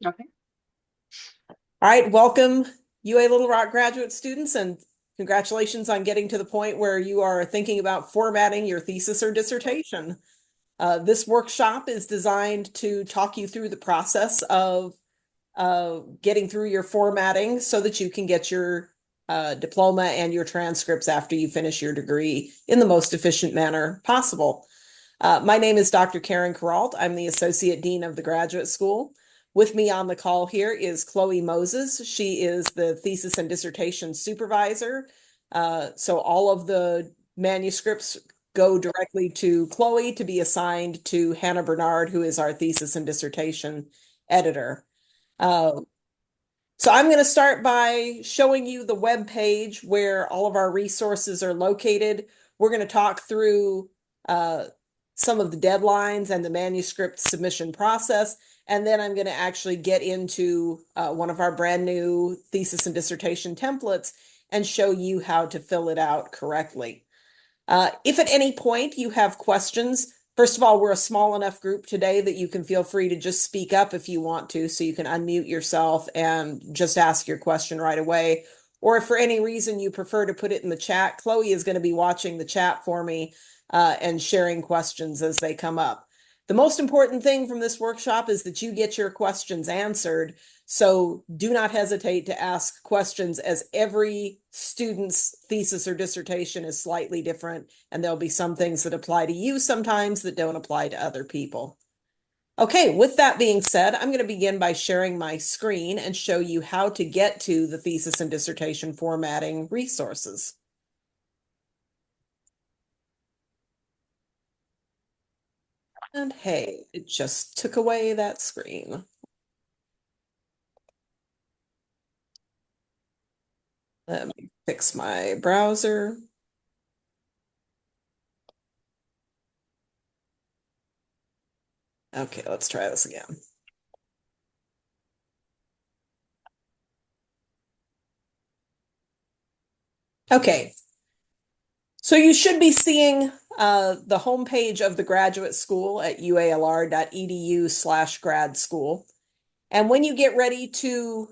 Okay. All right, welcome UA Little Rock graduate students, and congratulations on getting to the point where you are thinking about formatting your thesis or dissertation. This workshop is designed to talk you through the process of getting through your formatting so that you can get your diploma and your transcripts after you finish your degree in the most efficient manner possible. My name is Dr. Karen Kuralt. I'm the Associate Dean of the Graduate School. With me on the call here is Chloe Moses. She is the Thesis and Dissertation Supervisor. So all of the manuscripts go directly to Chloe to be assigned to Hannah Bernard, who is our Thesis and Dissertation Editor. Uh, so I'm going to start by showing you the web page where all of our resources are located. We're going to talk through some of the deadlines and the manuscript submission process, and then I'm going to actually get into one of our brand new thesis and dissertation templates and show you how to fill it out correctly. If at any point you have questions, first of all, we're a small enough group today that you can feel free to just speak up if you want to, so you can unmute yourself and just ask your question right away. Or if for any reason you prefer to put it in the chat, Chloe is going to be watching the chat for me and sharing questions as they come up. The most important thing from this workshop is that you get your questions answered. So do not hesitate to ask questions, as every student's thesis or dissertation is slightly different, and there'll be some things that apply to you sometimes that don't apply to other people. Okay, with that being said, I'm going to begin by sharing my screen and show you how to get to the thesis and dissertation formatting resources. And hey, it just took away that screen. Let me fix my browser. Okay, let's try this again. Okay, so you should be seeing the homepage of the graduate school at ualr.edu/grad school. And when you get ready to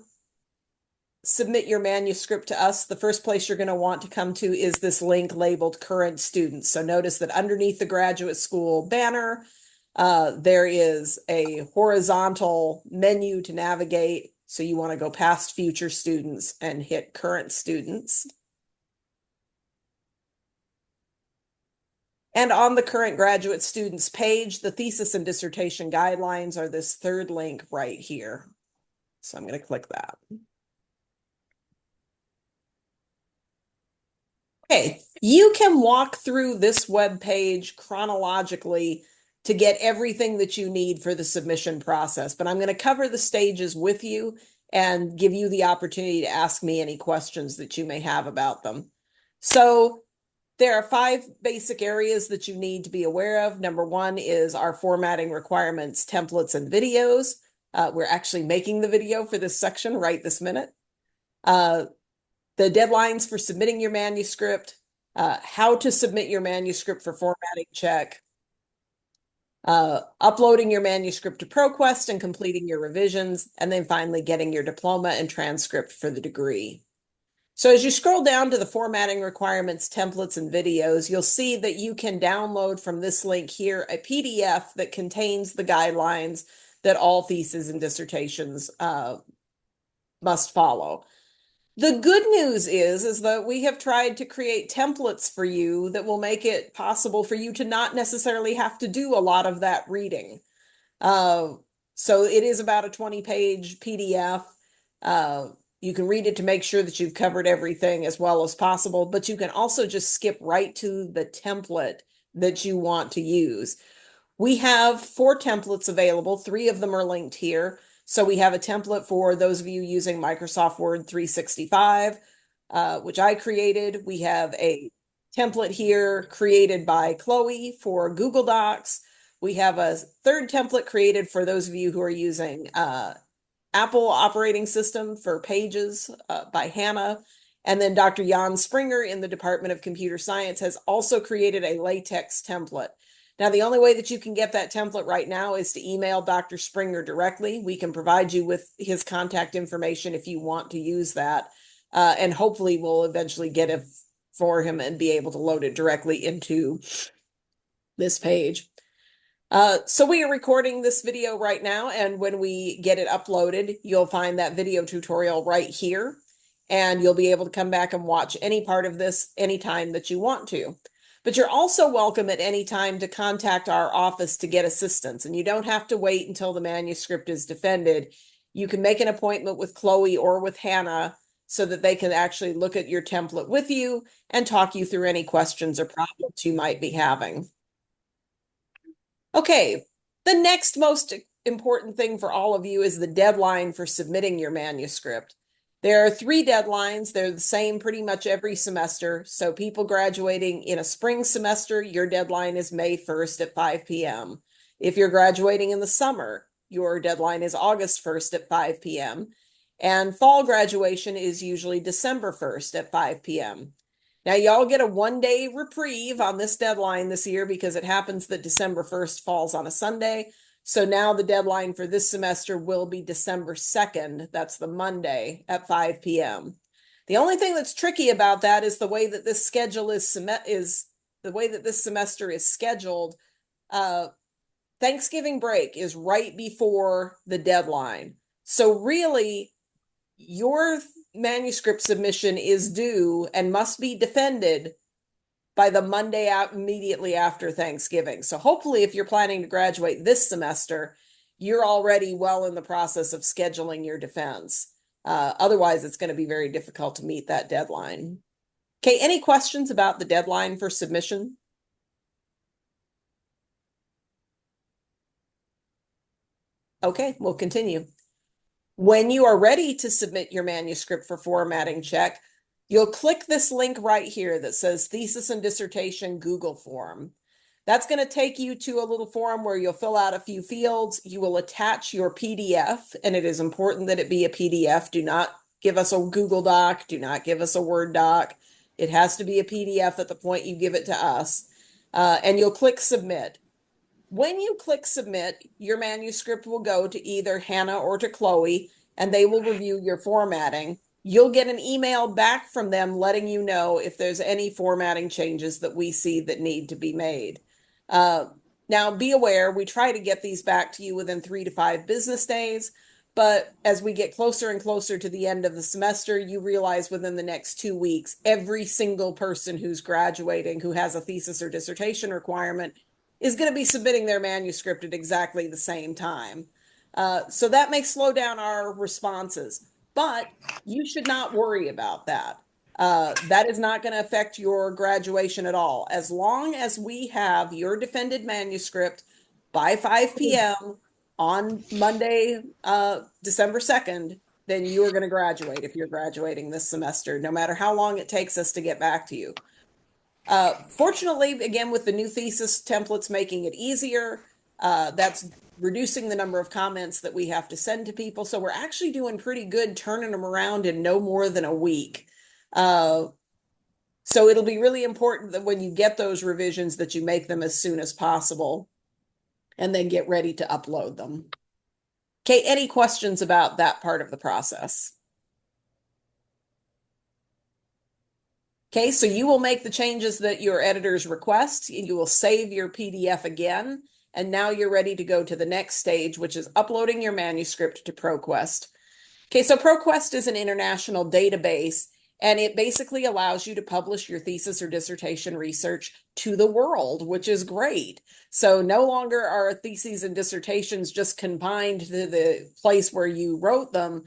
submit your manuscript to us, the first place you're going to want to come to is this link labeled current students. So notice that underneath the graduate school banner, there is a horizontal menu to navigate. So you want to go past future students and hit current students. And on the current graduate students page, the thesis and dissertation guidelines are this third link right here. So I'm going to click that. Okay, you can walk through this web page chronologically to get everything that you need for the submission process, but I'm going to cover the stages with you and give you the opportunity to ask me any questions that you may have about them. So there are 5 basic areas that you need to be aware of. Number 1 is our formatting requirements, templates, and videos. We're actually making the video for this section right this minute. The deadlines for submitting your manuscript, how to submit your manuscript for formatting check, uploading your manuscript to ProQuest and completing your revisions, and then finally getting your diploma and transcript for the degree. So as you scroll down to the formatting requirements, templates, and videos, you'll see that you can download from this link here a PDF that contains the guidelines that all theses and dissertations must follow. The good news is that we have tried to create templates for you that will make it possible for you to not necessarily have to do a lot of that reading. So it is about a 20-page PDF. You can read it to make sure that you've covered everything as well as possible, but you can also just skip right to the template that you want to use. We have 4 templates available. 3 of them are linked here. So we have a template for those of you using Microsoft Word 365, which I created. We have a template here created by Chloe for Google Docs. We have a third template created for those of you who are using Apple operating system for Pages by Hannah. And then Dr. Jan Springer in the Department of Computer Science has also created a LaTeX template. Now, the only way that you can get that template right now is to email Dr. Springer directly. We can provide you with his contact information if you want to use that. And hopefully we'll eventually get it for him and be able to load it directly into this page. So we are recording this video right now, and when we get it uploaded, you'll find that video tutorial right here, and you'll be able to come back and watch any part of this anytime that you want to. But you're also welcome at any time to contact our office to get assistance, and you don't have to wait until the manuscript is defended. You can make an appointment with Chloe or with Hannah so that they can actually look at your template with you and talk you through any questions or problems you might be having. Okay, the next most important thing for all of you is the deadline for submitting your manuscript. There are 3 deadlines. They're the same pretty much every semester. So people graduating in a spring semester, your deadline is May 1st at 5 p.m. If you're graduating in the summer, your deadline is August 1st at 5 p.m. And fall graduation is usually December 1st at 5 p.m. Now, y'all get a 1-day reprieve on this deadline this year because it happens that December 1st falls on a Sunday. So now the deadline for this semester will be December 2nd. That's the Monday at 5 p.m. The only thing that's tricky about that is the way that this schedule is the way that this semester is scheduled. Thanksgiving break is right before the deadline. So really, your manuscript submission is due and must be defended by the Monday out immediately after Thanksgiving. So hopefully, if you're planning to graduate this semester, you're already well in the process of scheduling your defense. Otherwise, it's going to be very difficult to meet that deadline. Okay, any questions about the deadline for submission? Okay, we'll continue. When you are ready to submit your manuscript for formatting check, you'll click this link right here that says Thesis and Dissertation Google Form. That's going to take you to a little form where you'll fill out a few fields. You will attach your PDF, and it is important that it be a PDF. Do not give us a Google Doc. Do not give us a Word doc. It has to be a PDF at the point you give it to us. And you'll click Submit. When you click submit, your manuscript will go to either Hannah or to Chloe, and they will review your formatting. You'll get an email back from them letting you know if there's any formatting changes that we see that need to be made. Now, be aware, we try to get these back to you within 3 to 5 business days, but as we get closer and closer to the end of the semester, you realize within the next 2 weeks, every single person who's graduating who has a thesis or dissertation requirement is going to be submitting their manuscript at exactly the same time. So that may slow down our responses, but you should not worry about that. That is not going to affect your graduation at all. As long as we have your defended manuscript by 5 p.m. on Monday, December 2nd, then you are going to graduate if you're graduating this semester, no matter how long it takes us to get back to you. Fortunately, again, with the new thesis templates making it easier, that's reducing the number of comments that we have to send to people. So we're actually doing pretty good turning them around in no more than a week. So it'll be really important that when you get those revisions that you make them as soon as possible and then get ready to upload them. Okay, any questions about that part of the process? Okay, so you will make the changes that your editors request. You will save your PDF again, and now you're ready to go to the next stage, which is uploading your manuscript to ProQuest. Okay, so ProQuest is an international database, and it basically allows you to publish your thesis or dissertation research to the world, which is great. So no longer are theses and dissertations just confined to the place where you wrote them,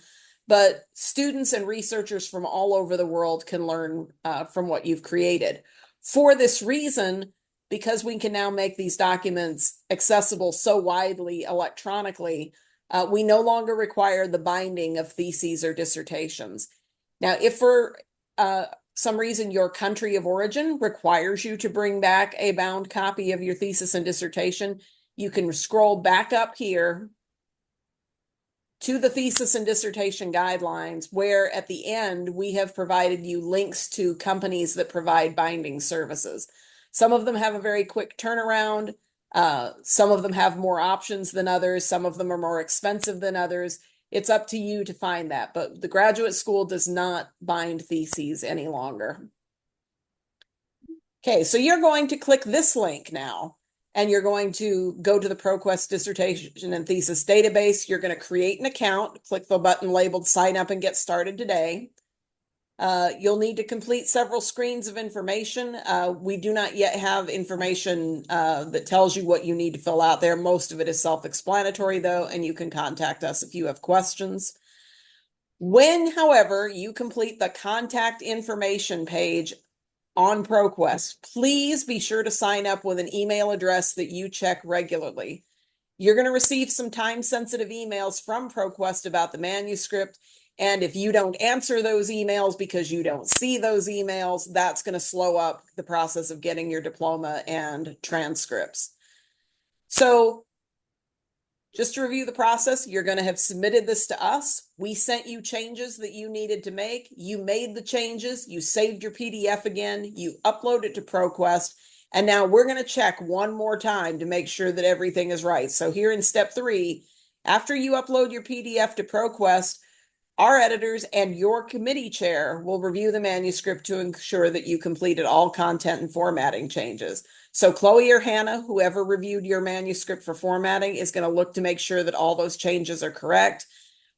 but students and researchers from all over the world can learn from what you've created. For this reason, because we can now make these documents accessible so widely electronically, we no longer require the binding of theses or dissertations. Now, if for some reason your country of origin requires you to bring back a bound copy of your thesis and dissertation, you can scroll back up here to the thesis and dissertation guidelines, where at the end we have provided you links to companies that provide binding services. Some of them have a very quick turnaround. Some of them have more options than others. Some of them are more expensive than others. It's up to you to find that, but the graduate school does not bind theses any longer. Okay, so you're going to click this link now, and you're going to go to the ProQuest Dissertation and Thesis database. You're going to create an account, click the button labeled Sign Up and Get Started Today. You'll need to complete several screens of information. We do not yet have information that tells you what you need to fill out there. Most of it is self-explanatory, though, and you can contact us if you have questions. When, however, you complete the contact information page on ProQuest, please be sure to sign up with an email address that you check regularly. You're going to receive some time-sensitive emails from ProQuest about the manuscript, and if you don't answer those emails because you don't see those emails, that's going to slow up the process of getting your diploma and transcripts. So just to review the process, you're going to have submitted this to us. We sent you changes that you needed to make. You made the changes. You saved your PDF again. You upload it to ProQuest. And now we're going to check one more time to make sure that everything is right. So here in step 3, after you upload your PDF to ProQuest, our editors and your committee chair will review the manuscript to ensure that you completed all content and formatting changes. So Chloe or Hannah, whoever reviewed your manuscript for formatting, is going to look to make sure that all those changes are correct.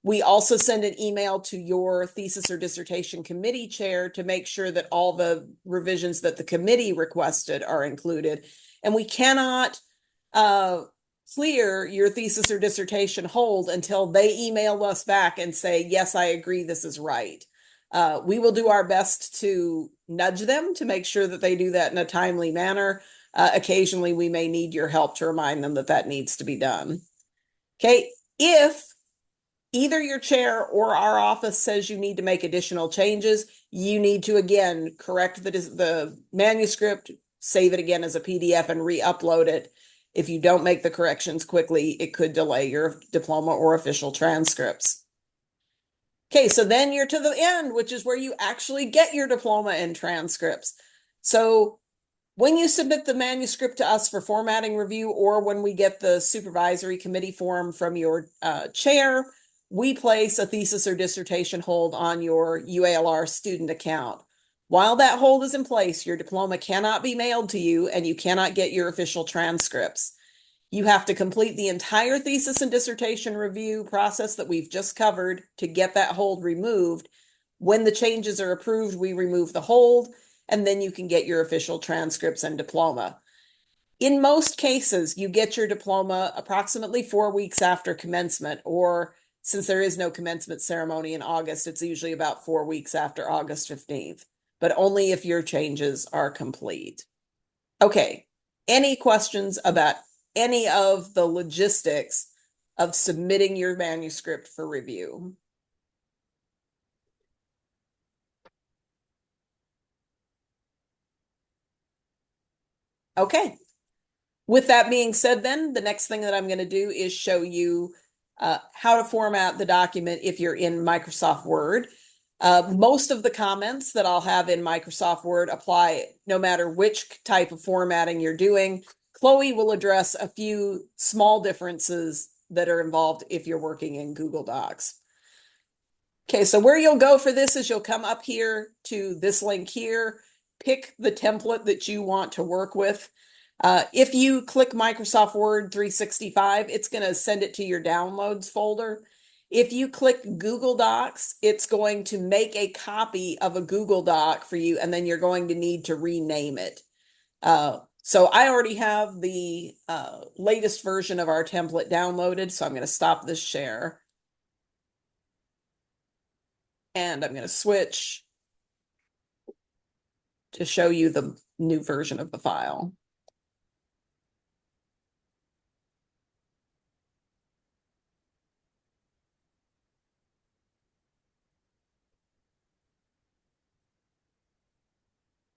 We also send an email to your thesis or dissertation committee chair to make sure that all the revisions that the committee requested are included. And we cannot clear your thesis or dissertation hold until they email us back and say, yes, I agree, this is right. We will do our best to nudge them to make sure that they do that in a timely manner. Occasionally, we may need your help to remind them that that needs to be done. Okay, if either your chair or our office says you need to make additional changes, you need to, again, correct the manuscript, save it again as a PDF, and re-upload it. If you don't make the corrections quickly, it could delay your diploma or official transcripts. Okay, so then you're to the end, which is where you actually get your diploma and transcripts. So when you submit the manuscript to us for formatting review, or when we get the supervisory committee form from your chair, we place a thesis or dissertation hold on your UALR student account. While that hold is in place, your diploma cannot be mailed to you and you cannot get your official transcripts. You have to complete the entire thesis and dissertation review process that we've just covered to get that hold removed. When the changes are approved, we remove the hold, and then you can get your official transcripts and diploma. In most cases, you get your diploma approximately 4 weeks after commencement, or since there is no commencement ceremony in August, it's usually about 4 weeks after August 15th, but only if your changes are complete. Okay, any questions about any of the logistics of submitting your manuscript for review? Okay. With that being said, then the next thing that I'm going to do is show you how to format the document if you're in Microsoft Word. Most of the comments that I'll have in Microsoft Word apply no matter which type of formatting you're doing. Chloe will address a few small differences that are involved if you're working in Google Docs. Okay, so where you'll go for this is you'll come up here to this link here, pick the template that you want to work with. If you click Microsoft Word 365, it's going to send it to your downloads folder. If you click Google Docs, it's going to make a copy of a Google Doc for you, and then you're going to need to rename it. So I already have the latest version of our template downloaded, so I'm going to stop this share. And I'm going to switch to show you the new version of the file.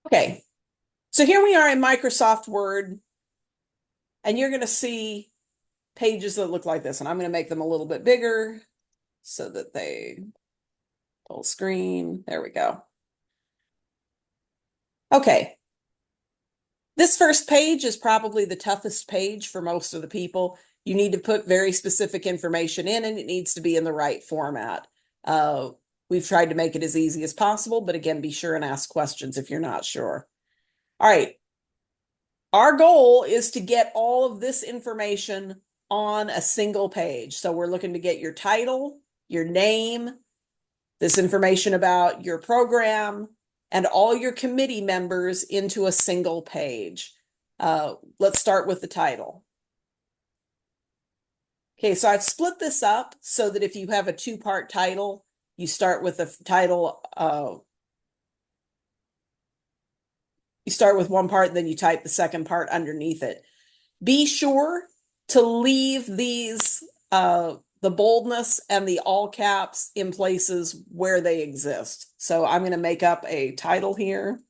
Okay, so here we are in Microsoft Word, and you're going to see pages that look like this, and I'm going to make them a little bit bigger so that they full screen. There we go. Okay. This first page is probably the toughest page for most of the people. You need to put very specific information in, and it needs to be in the right format. We've tried to make it as easy as possible, but again, be sure and ask questions if you're not sure. All right. Our goal is to get all of this information on a single page. So we're looking to get your title, your name, this information about your program, and all your committee members into a single page. Let's start with the title. Okay, so I've split this up so that if you have a two-part title, you start with the title, you start with one part, and then you type the second part underneath it. Be sure to leave these, the boldness and the all caps in places where they exist. So I'm going to make up a title here.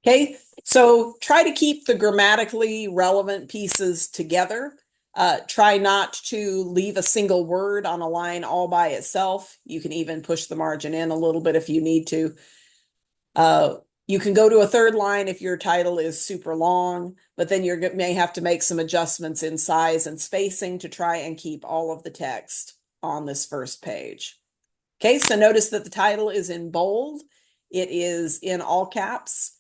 Okay, so try to keep the grammatically relevant pieces together. Try not to leave a single word on a line all by itself. You can even push the margin in a little bit if you need to. You can go to a third line if your title is super long, but then you may have to make some adjustments in size and spacing to try and keep all of the text on this first page. Okay, so notice that the title is in bold. It is in all caps.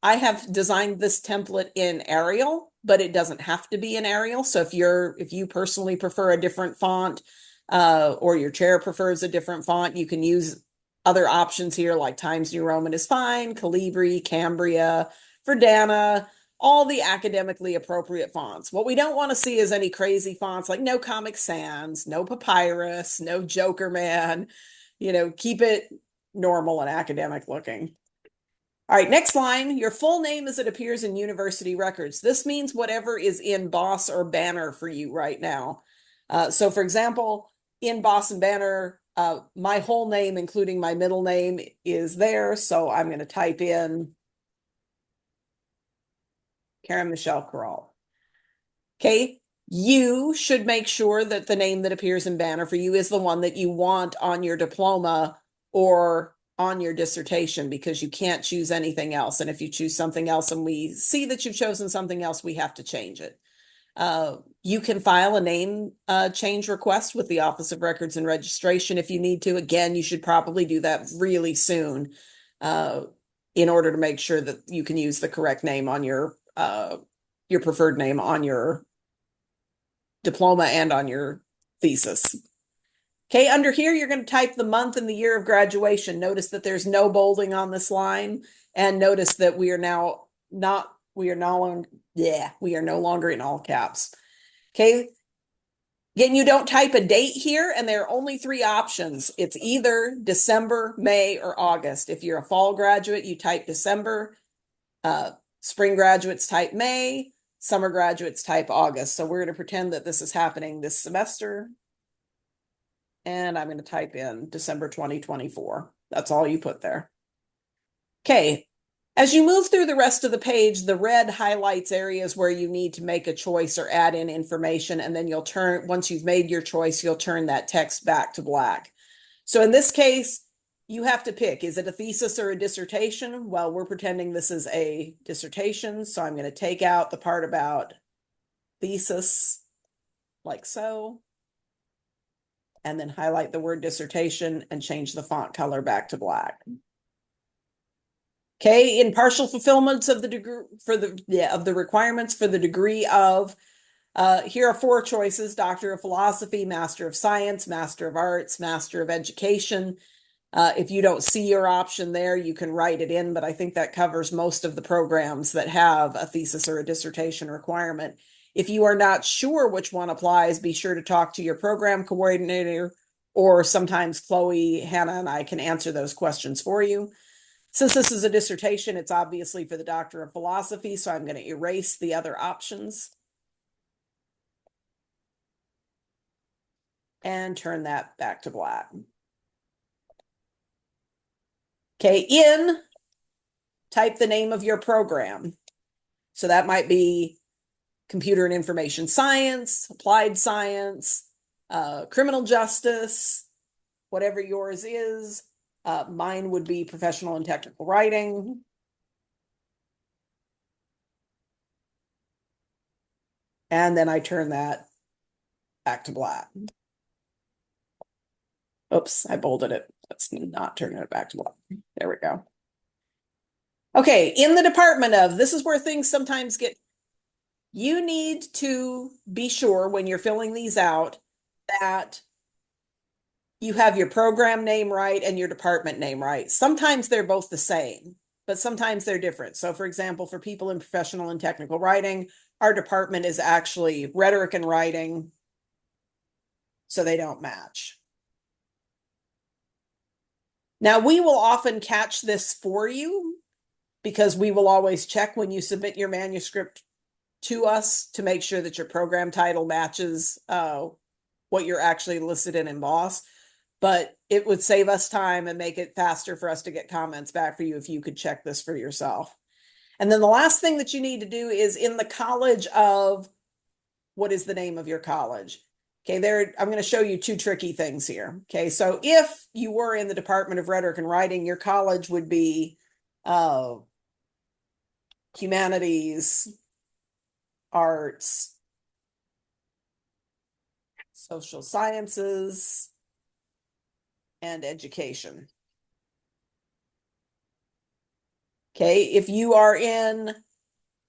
I have designed this template in Arial, but it doesn't have to be in Arial. So if you personally prefer a different font, or your chair prefers a different font, you can use other options here like Times New Roman is fine, Calibri, Cambria, Verdana, all the academically appropriate fonts. What we don't want to see is any crazy fonts like no Comic Sans, no Papyrus, no Joker Man. Keep it normal and academic looking. All right, next line, your full name as it appears in university records. This means whatever is in Boss or Banner for you right now. So for example, in Boss and Banner, my whole name, including my middle name, is there. So I'm going to type in Karen Michelle Kuralt. Okay, you should make sure that the name that appears in Banner for you is the one that you want on your diploma or on your dissertation, because you can't choose anything else. And if you choose something else and we see that you've chosen something else, we have to change it. You can file a name change request with the Office of Records and Registration if you need to. Again, you should probably do that really soon in order to make sure that you can use the correct name on your preferred name on your diploma and on your thesis. Okay, under here, you're going to type the month and the year of graduation. Notice that there's no bolding on this line, and notice that we are no longer in all caps. Okay, again, you don't type a date here, and there are only three options. It's either December, May, or August. If you're a fall graduate, you type December. Spring graduates type May. Summer graduates type August. So we're going to pretend that this is happening this semester. And I'm going to type in December 2024. That's all you put there. Okay. As you move through the rest of the page, the red highlights areas where you need to make a choice or add in information. And then once you've made your choice, you'll turn that text back to black. So in this case, you have to pick, is it a thesis or a dissertation? Well, we're pretending this is a dissertation. So I'm going to take out the part about thesis like so, and then highlight the word dissertation and change the font color back to black. Okay, in partial fulfillments of the degree of the requirements for the degree of, here are four choices: Doctor of Philosophy, Master of Science, Master of Arts, Master of Education. If you don't see your option there, you can write it in, but I think that covers most of the programs that have a thesis or a dissertation requirement. If you are not sure which one applies, be sure to talk to your program coordinator, or sometimes Chloe, Hannah, and I can answer those questions for you. Since this is a dissertation, it's obviously for the Doctor of Philosophy, so I'm going to erase the other options and turn that back to black. Okay, type the name of your program. So that might be computer and information science, applied science, criminal justice, whatever yours is. Mine would be professional and technical writing. And then I turn that back to black. Oops, I bolded it. Let's not turn it back to black. There we go. Okay, in the department of, this is where things sometimes get, you need to be sure when you're filling these out that you have your program name right and your department name right. Sometimes they're both the same, but sometimes they're different. So for example, for people in professional and technical writing, our department is actually rhetoric and writing, so they don't match. Now, we will often catch this for you because we will always check when you submit your manuscript to us to make sure that your program title matches what you're actually listed in emboss. But it would save us time and make it faster for us to get comments back for you if you could check this for yourself. And then the last thing that you need to do is in the college of, what is the name of your college? Okay, I'm going to show you two tricky things here. Okay, so if you were in the Department of Rhetoric and Writing, your college would be humanities, arts, social sciences, and education. Okay, if you are in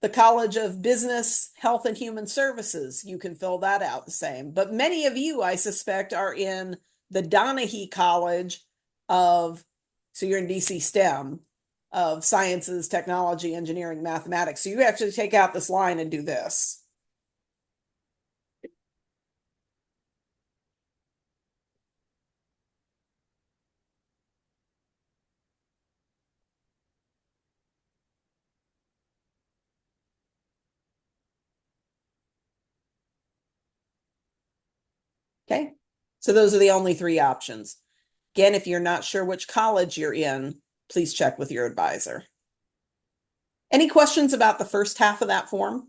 the College of Business, Health, and Human Services, you can fill that out the same. But many of you, I suspect, are in the Donahue College of, so you're in DC STEM, of Sciences, Technology, Engineering, Mathematics. So you have to take out this line and do this. Okay, so those are the only three options. Again, if you're not sure which college you're in, please check with your advisor. Any questions about the first half of that form?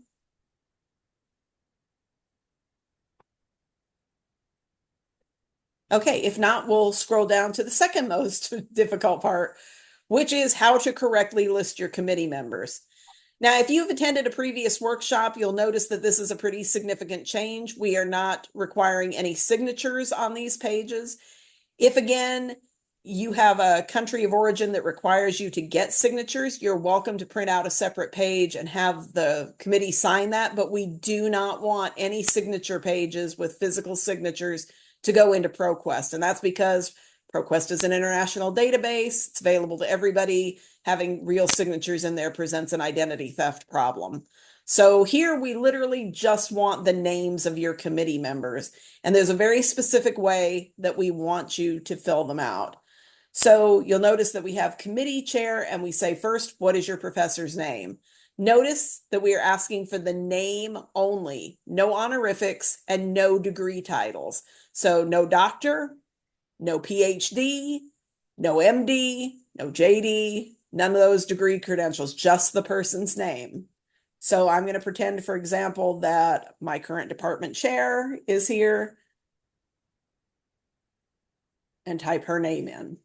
Okay, if not, we'll scroll down to the second most difficult part, which is how to correctly list your committee members. Now, if you've attended a previous workshop, you'll notice that this is a pretty significant change. We are not requiring any signatures on these pages. If again, you have a country of origin that requires you to get signatures, you're welcome to print out a separate page and have the committee sign that, but we do not want any signature pages with physical signatures to go into ProQuest. And that's because ProQuest is an international database. It's available to everybody. Having real signatures in there presents an identity theft problem. So here we literally just want the names of your committee members. And there's a very specific way that we want you to fill them out. So you'll notice that we have committee chair and we say first, what is your professor's name? Notice that we are asking for the name only, no honorifics and no degree titles. So no doctor, no PhD, no MD, no JD, none of those degree credentials, just the person's name. So I'm going to pretend, for example, that my current department chair is here and type her name in.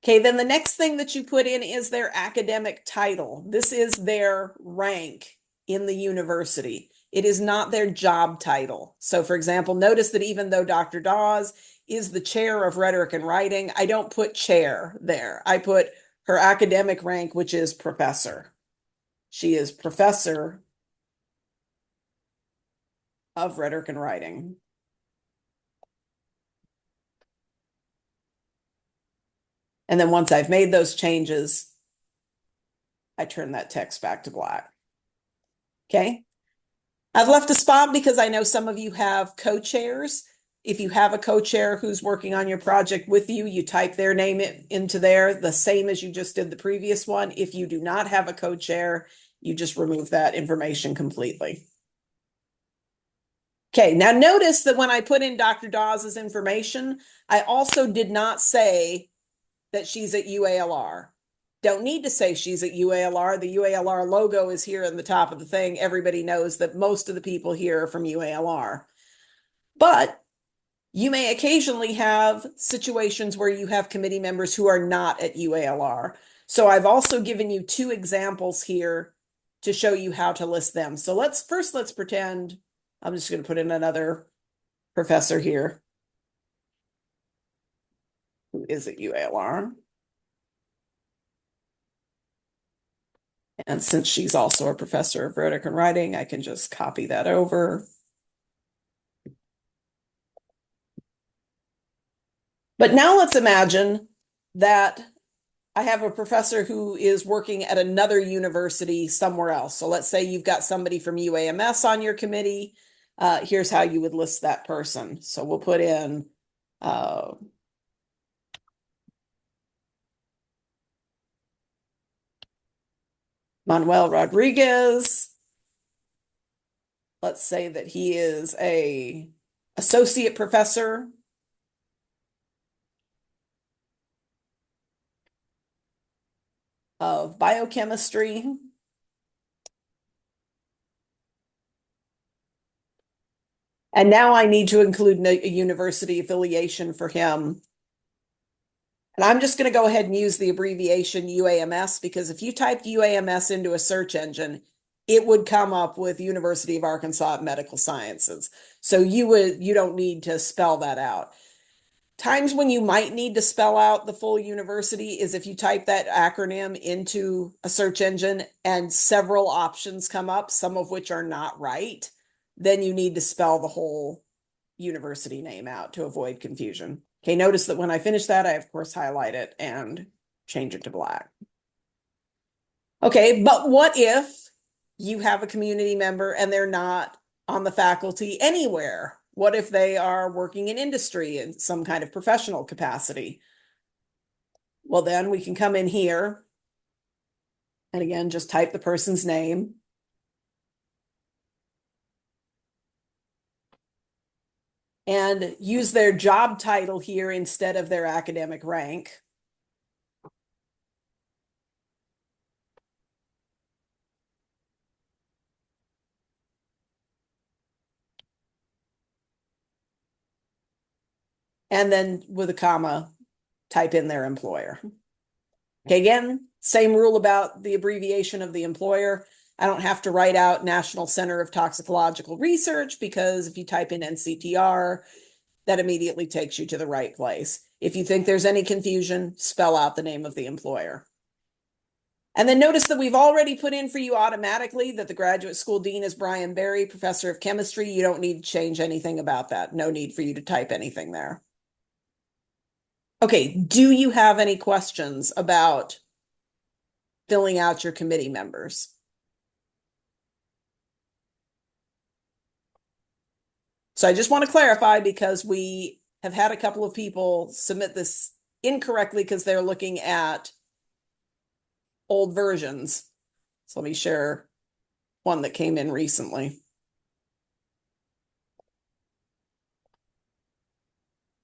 Okay, then the next thing that you put in is their academic title. This is their rank in the university. It is not their job title. So for example, notice that even though Dr. Dawes is the chair of rhetoric and writing, I don't put chair there. I put her academic rank, which is professor. She is professor of rhetoric and writing. And then once I've made those changes, I turn that text back to black. Okay. I've left a spot because I know some of you have co-chairs. If you have a co-chair who's working on your project with you, you type their name into there, the same as you just did the previous one. If you do not have a co-chair, you just remove that information completely. Okay, now notice that when I put in Dr. Dawes's information, I also did not say that she's at UALR. Don't need to say she's at UALR. The UALR logo is here in the top of the thing. Everybody knows that most of the people here are from UALR. But you may occasionally have situations where you have committee members who are not at UALR. So I've also given you 2 examples here to show you how to list them. So let's pretend, I'm just going to put in another professor here who is at UALR. And since she's also a professor of rhetoric and writing, I can just copy that over. But now let's imagine that I have a professor who is working at another university somewhere else. So let's say you've got somebody from UAMS on your committee. Here's how you would list that person. So we'll put in Manuel Rodriguez. Let's say that he is a associate professor of biochemistry. And now I need to include a university affiliation for him. And I'm just going to go ahead and use the abbreviation UAMS, because if you typed UAMS into a search engine, it would come up with University of Arkansas Medical Sciences. So you don't need to spell that out. Times when you might need to spell out the full university is if you type that acronym into a search engine and several options come up, some of which are not right, then you need to spell the whole university name out to avoid confusion. Okay, notice that when I finish that, I of course highlight it and change it to black. Okay, but what if you have a community member and they're not on the faculty anywhere? What if they are working in industry in some kind of professional capacity? Well, then we can come in here and again, just type the person's name. And use their job title here instead of their academic rank. And then with a comma, type in their employer. Okay, again, same rule about the abbreviation of the employer. I don't have to write out National Center of Toxicological Research, because if you type in NCTR, that immediately takes you to the right place. If you think there's any confusion, spell out the name of the employer. And then notice that we've already put in for you automatically that the graduate school dean is Brian Berry, professor of chemistry. You don't need to change anything about that. No need for you to type anything there. Okay, do you have any questions about filling out your committee members? So I just want to clarify, because we have had a couple of people submit this incorrectly because they're looking at old versions. So let me share one that came in recently.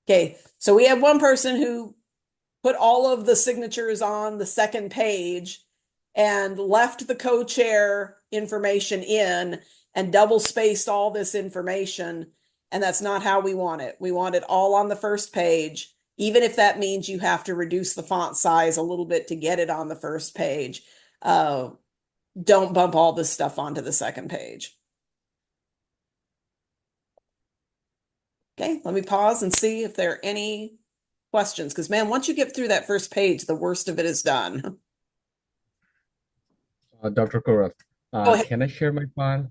Okay, so we have one person who put all of the signatures on the second page and left the co-chair information in and double spaced all this information. And that's not how we want it. We want it all on the first page, even if that means you have to reduce the font size a little bit to get it on the first page. Don't bump all this stuff onto the second page. Okay, let me pause and see if there are any questions, because man, once you get through that first page, the worst of it is done. Dr. Kuralt, Go ahead. can I share my file?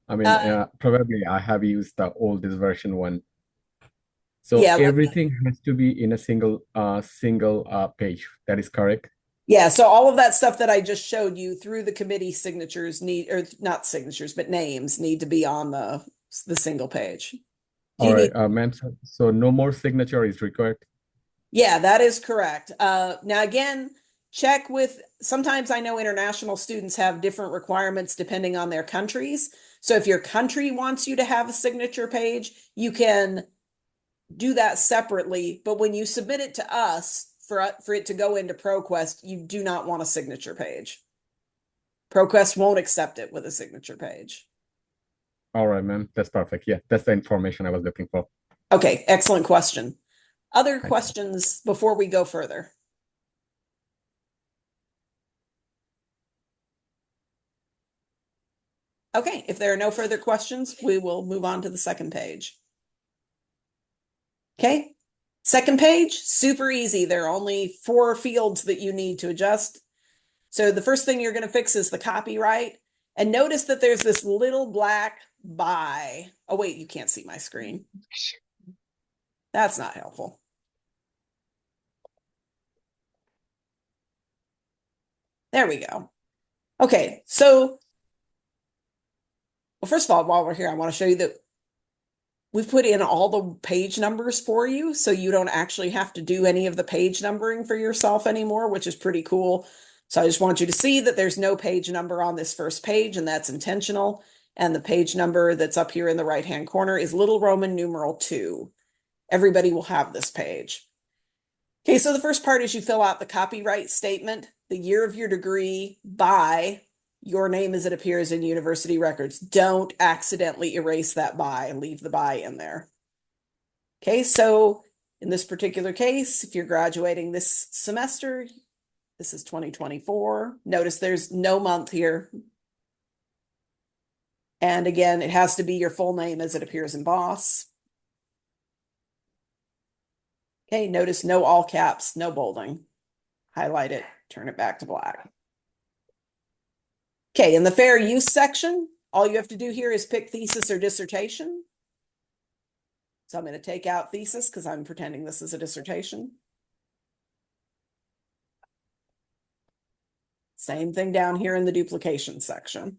I mean, probably I have used the oldest version one. So Yeah, everything has to be in a single page. That is correct? yeah, so all of that stuff that I just showed you through the committee signatures need, or not signatures, but names need to be on the single page. Do you All right, need? ma'am. So no more signature is required. Yeah, that is correct. Now again, check with, sometimes I know international students have different requirements depending on their countries. So if your country wants you to have a signature page, you can do that separately. But when you submit it to us for it to go into ProQuest, you do not want a signature page. ProQuest won't accept it with a signature page. All right, ma'am. That's perfect. Yeah, that's the information I was looking for. Okay, excellent question. Other Thank you. questions before we go further? Okay, if there are no further questions, we will move on to the second page. Okay, second page, super easy. There are only 4 fields that you need to adjust. So the first thing you're going to fix is the copyright. And notice that there's this little black by. Oh, wait, you can't see my screen. That's not helpful. There we go. Okay, so, well, first of all, while we're here, I want to show you that we've put in all the page numbers for you, so you don't actually have to do any of the page numbering for yourself anymore, which is pretty cool. So I just want you to see that there's no page number on this first page, and that's intentional. And the page number that's up here in the right-hand corner is little Roman numeral 2. Everybody will have this page. Okay, so the first part is you fill out the copyright statement, the year of your degree, by your name as it appears in university records. Don't accidentally erase that by and leave the by in there. Okay, so in this particular case, if you're graduating this semester, this is 2024. Notice there's no month here. And again, it has to be your full name as it appears in BOSS. Okay, notice no all caps, no bolding. Highlight it, turn it back to black. Okay, in the fair use section, all you have to do here is pick thesis or dissertation. So I'm going to take out thesis because I'm pretending this is a dissertation. Same thing down here in the duplication section.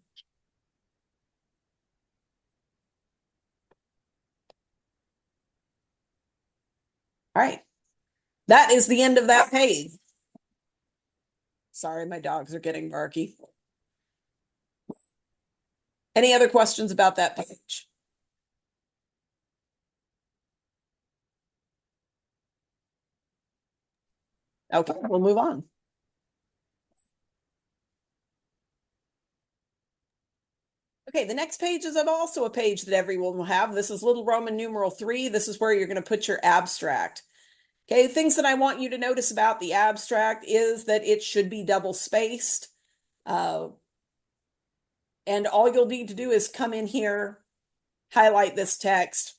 All right, that is the end of that page. Sorry, my dogs are getting barky. Any other questions about that page? Okay, we'll move on. Okay, the next page is also a page that everyone will have. This is little Roman numeral 3. This is where you're going to put your abstract. Okay, things that I want you to notice about the abstract is that it should be double spaced. And all you'll need to do is come in here, highlight this text,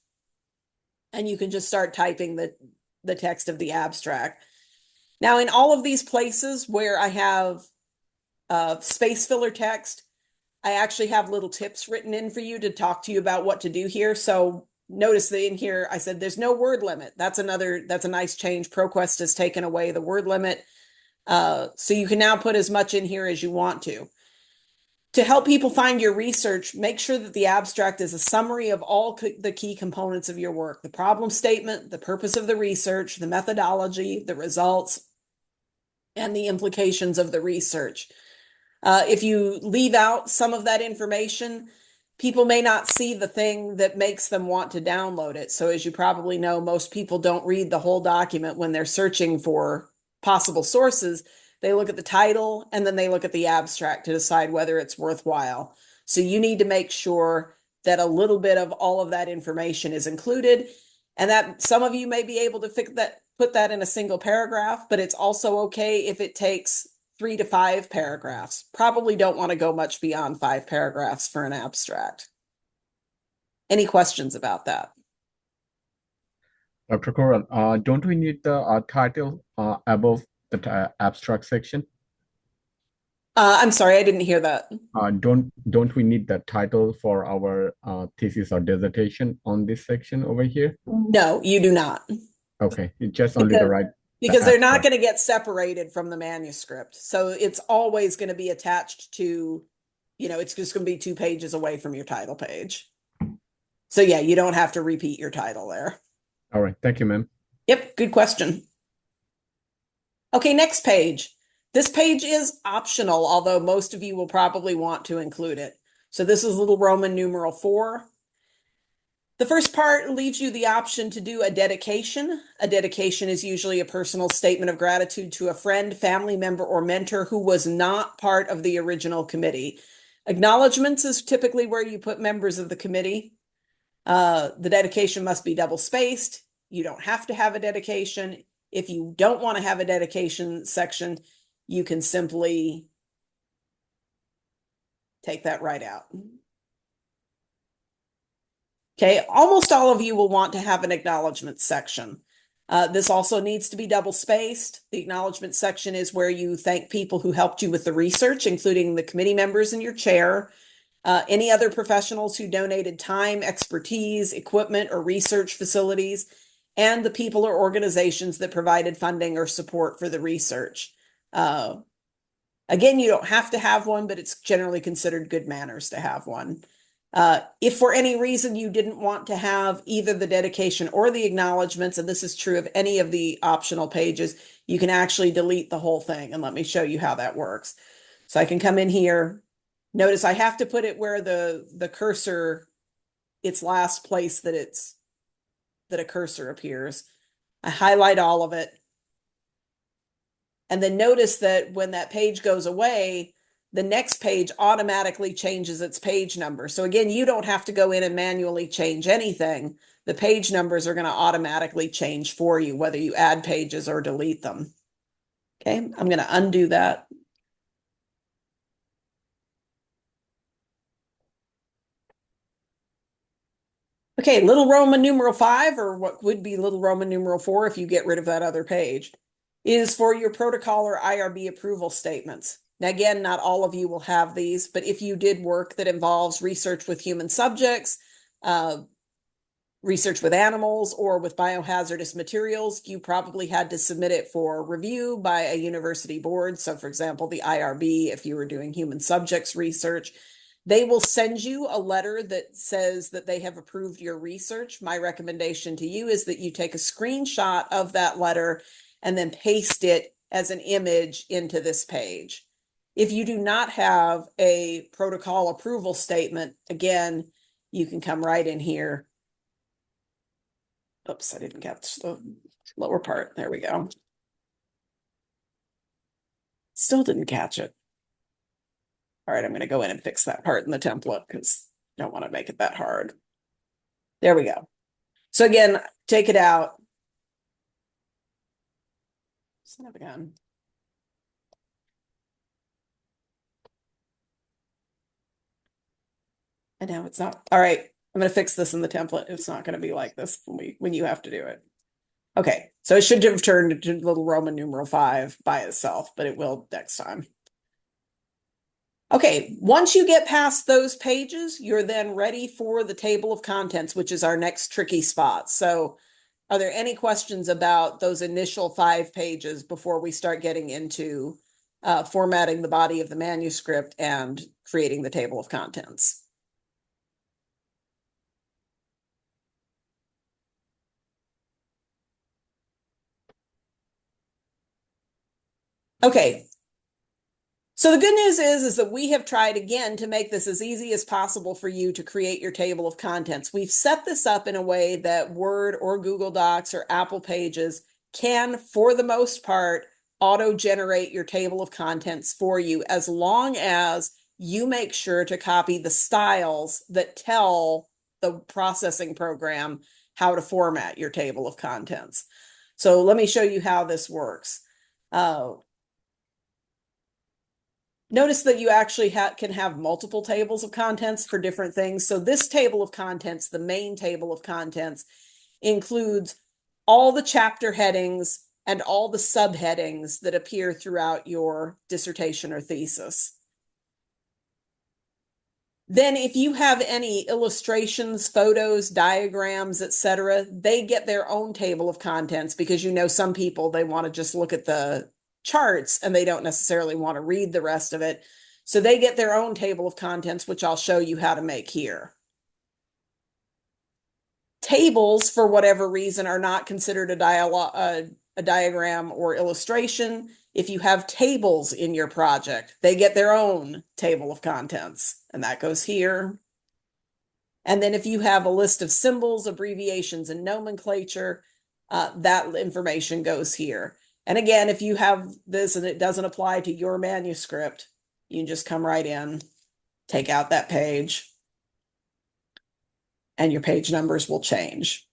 and you can just start typing the text of the abstract. Now, in all of these places where I have space filler text, I actually have little tips written in for you to talk to you about what to do here. So notice that in here, I said there's no word limit. That's a nice change. ProQuest has taken away the word limit. So you can now put as much in here as you want to. To help people find your research, make sure that the abstract is a summary of all the key components of your work: the problem statement, the purpose of the research, the methodology, the results, and the implications of the research. If you leave out some of that information, people may not see the thing that makes them want to download it. So as you probably know, most people don't read the whole document when they're searching for possible sources. They look at the title and then they look at the abstract to decide whether it's worthwhile. So you need to make sure that a little bit of all of that information is included, and that some of you may be able to put that in a single paragraph, but it's also okay if it takes 3 to 5 paragraphs. Probably don't want to go much beyond 5 paragraphs for an abstract. Any questions about that? Dr. Kuralt, don't we need the title above the abstract section? I'm sorry, I didn't hear that. Don't we need the title for our thesis or dissertation on this section over here? No, you do not. Okay, it's just only the right. Because they're not going to get separated from the manuscript. So it's always going to be attached to, it's just going to be 2 pages away from your title page. So yeah, you don't have to repeat your title there. All right, thank you, ma'am. Yep, good question. Okay, next page. This page is optional, although most of you will probably want to include it. So this is little Roman numeral 4. The first part leaves you the option to do a dedication. A dedication is usually a personal statement of gratitude to a friend, family member, or mentor who was not part of the original committee. Acknowledgements is typically where you put members of the committee. The dedication must be double spaced. You don't have to have a dedication. If you don't want to have a dedication section, you can simply take that right out. Okay, almost all of you will want to have an acknowledgement section. This also needs to be double spaced. The acknowledgement section is where you thank people who helped you with the research, including the committee members and your chair, any other professionals who donated time, expertise, equipment, or research facilities, and the people or organizations that provided funding or support for the research. Again, you don't have to have one, but it's generally considered good manners to have one. If for any reason you didn't want to have either the dedication or the acknowledgements, and this is true of any of the optional pages, you can actually delete the whole thing. And let me show you how that works. So I can come in here. Notice I have to put it where the cursor, its last place that a cursor appears. I highlight all of it. And then notice that when that page goes away, the next page automatically changes its page number. So again, you don't have to go in and manually change anything. The page numbers are going to automatically change for you, whether you add pages or delete them. Okay, I'm going to undo that. Okay, little Roman numeral 5, or what would be little Roman numeral 4 if you get rid of that other page, is for your protocol or IRB approval statements. Now, again, not all of you will have these, but if you did work that involves research with human subjects, research with animals, or with biohazardous materials, you probably had to submit it for review by a university board. So, for example, the IRB, if you were doing human subjects research, they will send you a letter that says that they have approved your research. My recommendation to you is that you take a screenshot of that letter and then paste it as an image into this page. If you do not have a protocol approval statement, again, you can come right in here. Oops, I didn't get the lower part. There we go. Still didn't catch it. All right, I'm going to go in and fix that part in the template because I don't want to make it that hard. There we go. So again, take it out. Son of a gun. And now it's not. All right, I'm going to fix this in the template. It's not going to be like this when you have to do it. Okay, so it should have turned into little Roman numeral 5 by itself, but it will next time. Okay, once you get past those pages, you're then ready for the table of contents, which is our next tricky spot. So are there any questions about those initial 5 pages before we start getting into formatting the body of the manuscript and creating the table of contents? Okay, so the good news is that we have tried again to make this as easy as possible for you to create your table of contents. We've set this up in a way that Word or Google Docs or Apple Pages can, for the most part, auto-generate your table of contents for you, as long as you make sure to copy the styles that tell the processing program how to format your table of contents. So let me show you how this works. Notice that you actually can have multiple tables of contents for different things. So this table of contents, the main table of contents, includes all the chapter headings and all the subheadings that appear throughout your dissertation or thesis. Then if you have any illustrations, photos, diagrams, etc., they get their own table of contents, because you know some people, they want to just look at the charts and they don't necessarily want to read the rest of it. So they get their own table of contents, which I'll show you how to make here. Tables, for whatever reason, are not considered a diagram or illustration. If you have tables in your project, they get their own table of contents, and that goes here. And then if you have a list of symbols, abbreviations, and nomenclature, that information goes here. And again, if you have this and it doesn't apply to your manuscript, you can just come right in, take out that page, and your page numbers will change.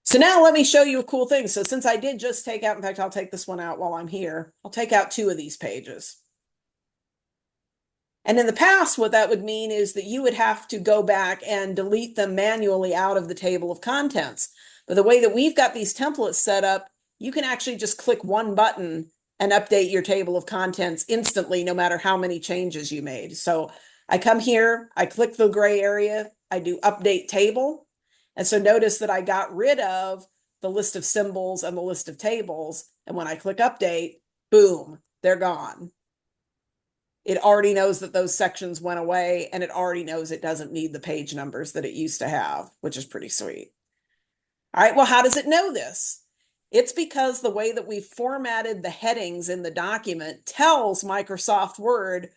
So now let me show you a cool thing. So since I did just take out, in fact, I'll take this one out while I'm here. I'll take out 2 of these pages. And in the past, what that would mean is that you would have to go back and delete them manually out of the table of contents. But the way that we've got these templates set up, you can actually just click one button and update your table of contents instantly, no matter how many changes you made. So I come here, I click the gray area, I do update table. And so notice that I got rid of the list of symbols and the list of tables. And when I click update, boom, they're gone. It already knows that those sections went away, and it already knows it doesn't need the page numbers that it used to have, which is pretty sweet. All right, well, how does it know this? It's because the way that we've formatted the headings in the document tells Microsoft Word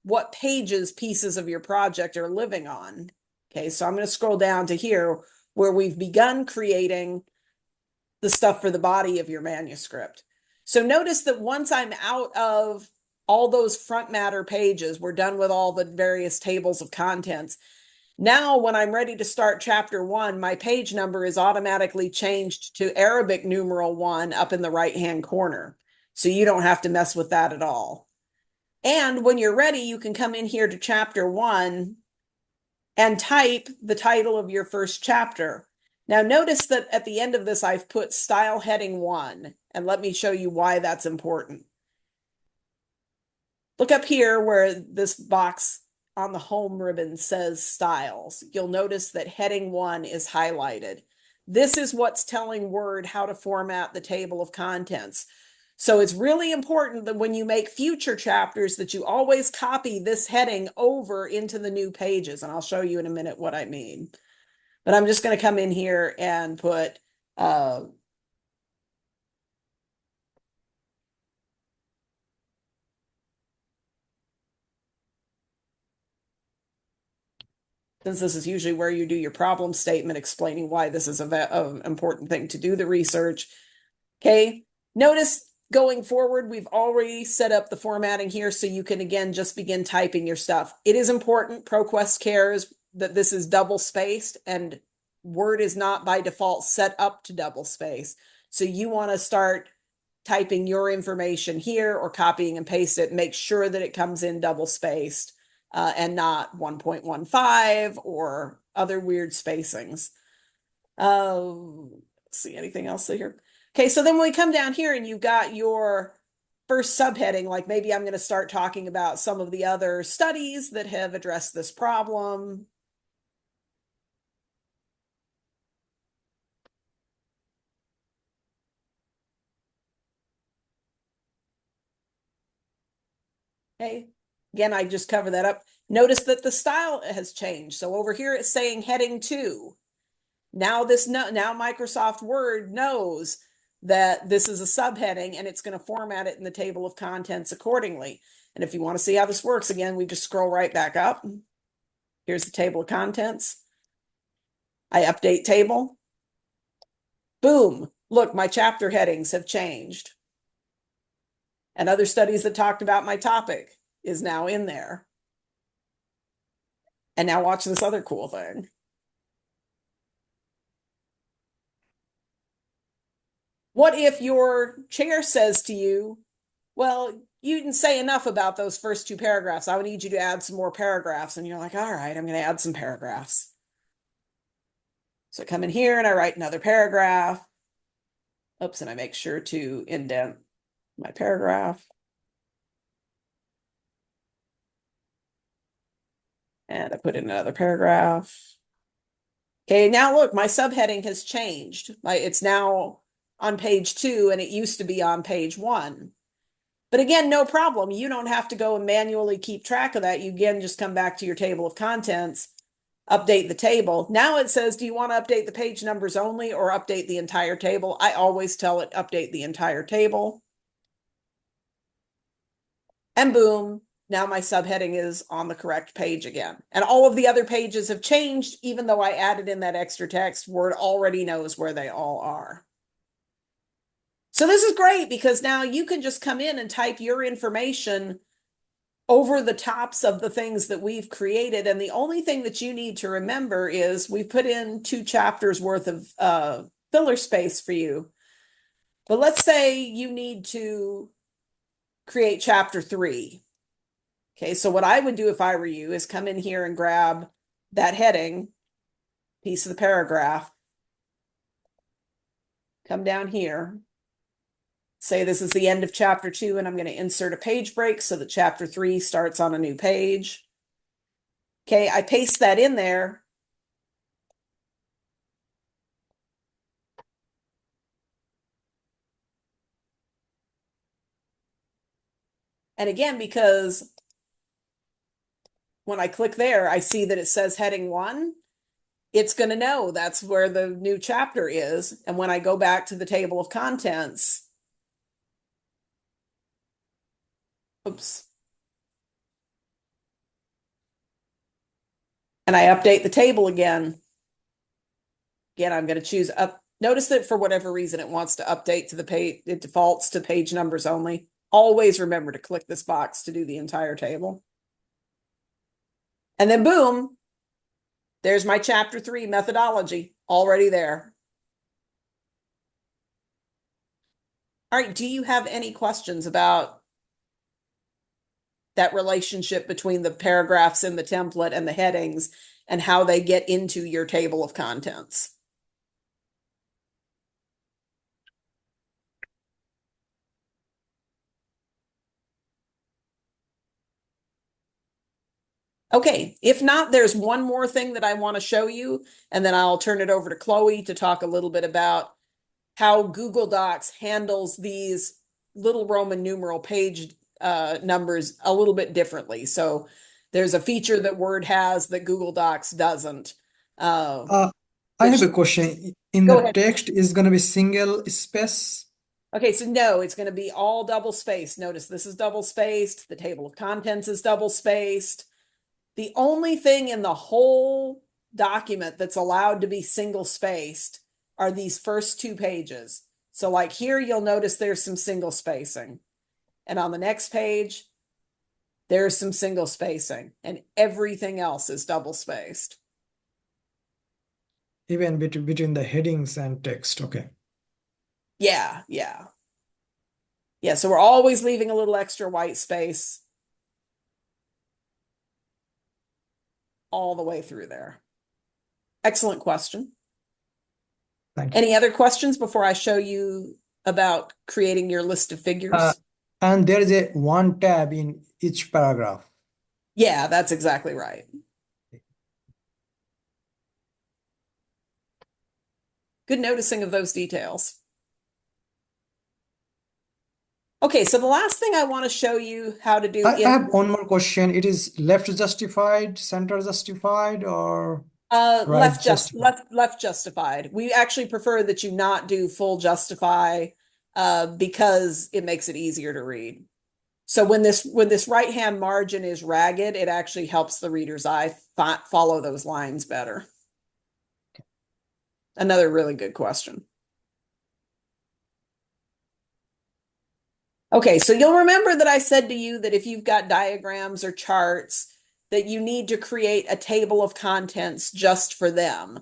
what pages pieces of your project are living on. Okay, so I'm going to scroll down to here where we've begun creating the stuff for the body of your manuscript. So notice that once I'm out of all those front matter pages, we're done with all the various tables of contents. Now, when I'm ready to start chapter 1, my page number is automatically changed to Arabic numeral 1 up in the right-hand corner. So you don't have to mess with that at all. And when you're ready, you can come in here to chapter 1 and type the title of your first chapter. Now, notice that at the end of this, I've put style heading 1, and let me show you why that's important. Look up here where this box on the home ribbon says styles. You'll notice that heading 1 is highlighted. This is what's telling Word how to format the table of contents. So it's really important that when you make future chapters that you always copy this heading over into the new pages. And I'll show you in a minute what I mean. But I'm just going to come in here and put since this is usually where you do your problem statement explaining why this is an important thing to do the research. Okay, notice going forward, we've already set up the formatting here so you can, again, just begin typing your stuff. It is important, ProQuest cares that this is double spaced, and Word is not by default set up to double space. So you want to start typing your information here or copying and paste it, make sure that it comes in double spaced. And not 1.15 or other weird spacings. Let's see, anything else here? Okay, so then when we come down here and you've got your first subheading, like maybe I'm going to start talking about some of the other studies that have addressed this problem. Okay, again, I just cover that up. Notice that the style has changed. So over here it's saying heading 2. Now Microsoft Word knows that this is a subheading and it's going to format it in the table of contents accordingly. And if you want to see how this works, again, we just scroll right back up. Here's the table of contents. I update table. Boom. Look, my chapter headings have changed. And other studies that talked about my topic is now in there. And now watch this other cool thing. What if your chair says to you, well, you didn't say enough about those first 2 paragraphs. I would need you to add some more paragraphs. And you're like, all right, I'm going to add some paragraphs. So I come in here and I write another paragraph. Oops, and I make sure to indent my paragraph. And I put in another paragraph. Okay, now look, my subheading has changed. It's now on page 2 and it used to be on page 1. But again, no problem. You don't have to go and manually keep track of that. You again just come back to your table of contents, update the table. Now it says, do you want to update the page numbers only or update the entire table? I always tell it update the entire table. And boom, Now my subheading is on the correct page again. And all of the other pages have changed, even though I added in that extra text. Word already knows where they all are. So this is great because now you can just come in and type your information over the tops of the things that we've created. And the only thing that you need to remember is we put in 2 chapters worth of filler space for you. But let's say you need to create chapter 3. Okay, so what I would do if I were you is come in here and grab that heading, piece of the paragraph, come down here, say this is the end of chapter 2, and I'm going to insert a page break so that chapter 3 starts on a new page. Okay, I paste that in there. And again, because when I click there, I see that it says heading 1. It's going to know that's where the new chapter is. And when I go back to the table of contents, oops, and I update the table again, I'm going to choose up. Notice that for whatever reason, it wants to update to the page. It defaults to page numbers only. Always remember to click this box to do the entire table. And then boom, there's my chapter 3 methodology already there. All right, do you have any questions about that relationship between the paragraphs in the template and the headings and how they get into your table of contents? Okay, if not, there's one more thing that I want to show you, and then I'll turn it over to Chloe to talk a little bit about how Google Docs handles these little Roman numeral page numbers a little bit differently. So there's a feature that Word has that Google Docs doesn't. I have a question. In Go the ahead. text is going to be single space. Okay, so no, it's going to be all double spaced. Notice this is double spaced. The table of contents is double spaced. The only thing in the whole document that's allowed to be single spaced are these first 2 pages. So like here, you'll notice there's some single spacing. And on the next page, there's some single spacing. And everything else is double spaced. Even between the headings and text. Okay. Yeah, yeah. Yeah, so we're always leaving a little extra white space all the way through there. Excellent question. Thank you. Any other questions before I show you about creating your list of figures? And there is a 1 tab in each paragraph. Yeah, that's exactly right. Good noticing of those details. Okay, so the last thing I want to show you how to do I have one more question. It is left justified, center justified, or right justified? left justified. We actually prefer that you not do full justify because it makes it easier to read. So when this right-hand margin is ragged, it actually helps the reader's eye follow those lines better. Another really good question. Okay, so you'll remember that I said to you that if you've got diagrams or charts, that you need to create a table of contents just for them.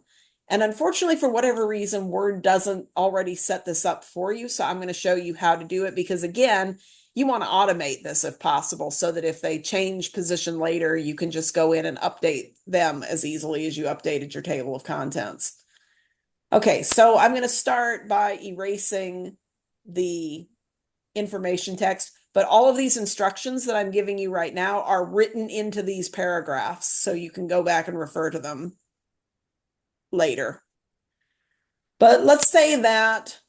And unfortunately, for whatever reason, Word doesn't already set this up for you. So I'm going to show you how to do it because, again, you want to automate this if possible so that if they change position later, you can just go in and update them as easily as you updated your table of contents. Okay, so I'm going to start by erasing the information text, but all of these instructions that I'm giving you right now are written into these paragraphs, so you can go back and refer to them later. But let's say that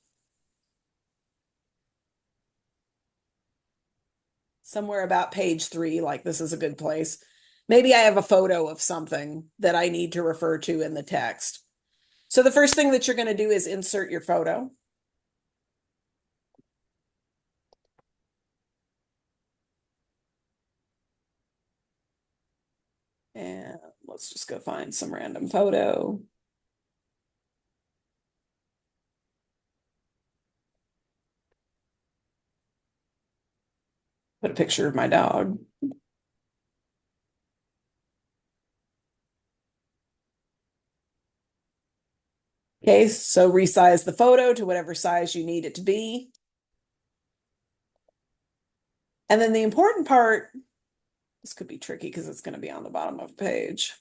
somewhere about page 3, like this is a good place, maybe I have a photo of something that I need to refer to in the text. So the first thing that you're going to do is insert your photo. And let's just go find some random photo. Put a picture of my dog. Okay, so resize the photo to whatever size you need it to be. And then the important part, this could be tricky because it's going to be on the bottom of the page.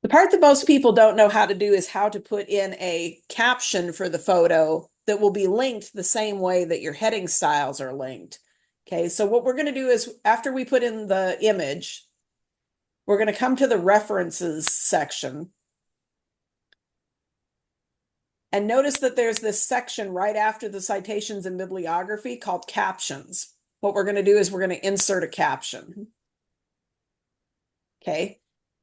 The part that most people don't know how to do is how to put in a caption for the photo that will be linked the same way that your heading styles are linked. Okay, so what we're going to do is after we put in the image, we're going to come to the references section. And notice that there's this section right after the citations and bibliography called captions. What we're going to do is we're going to insert a caption. Okay.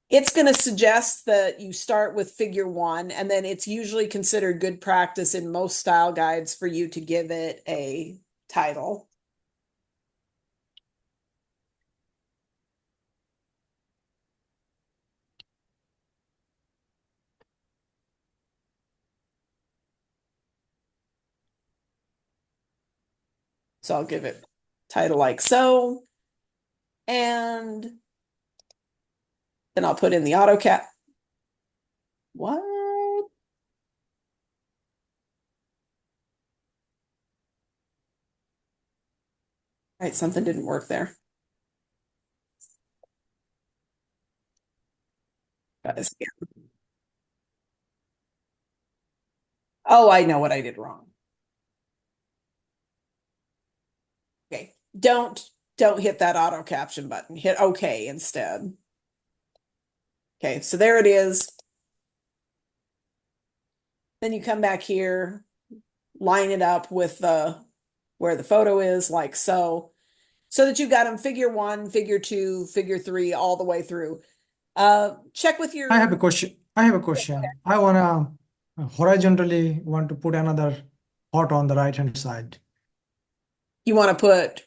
It's going to suggest that you start with figure 1, and then it's usually considered good practice in most style guides for you to give it a title. So I'll give it title like so, and then I'll put in the AutoCAD. What? All right, something didn't work there. Got this again. Oh, I know what I did wrong. Okay, don't hit that auto caption button. Hit OK instead. Okay, so there it is. Then you come back here, line it up with where the photo is, like so that you've got them figure 1, figure 2, figure 3, all the way through. Check with your. I have a question. I wanna horizontally want to put another photo on the right hand side. You want to put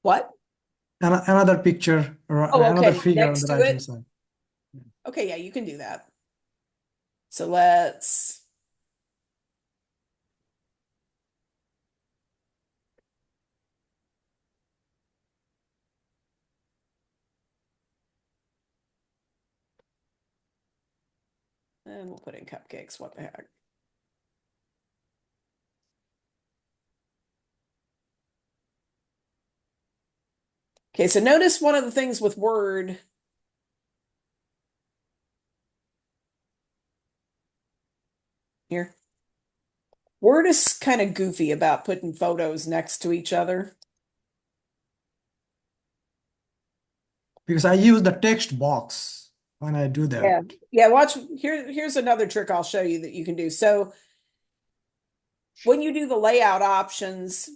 what? Another picture or Oh, another okay, figure on next the to right it. hand side. Okay, yeah, you can do that. So let's. And we'll put in cupcakes. What the heck? Okay, so notice one of the things with Word. Here. Word is kind of goofy about putting photos next to each other. Because I use the text box when I do that. Yeah. Yeah, watch here's another trick I'll show you that you can do. So when you do the layout options,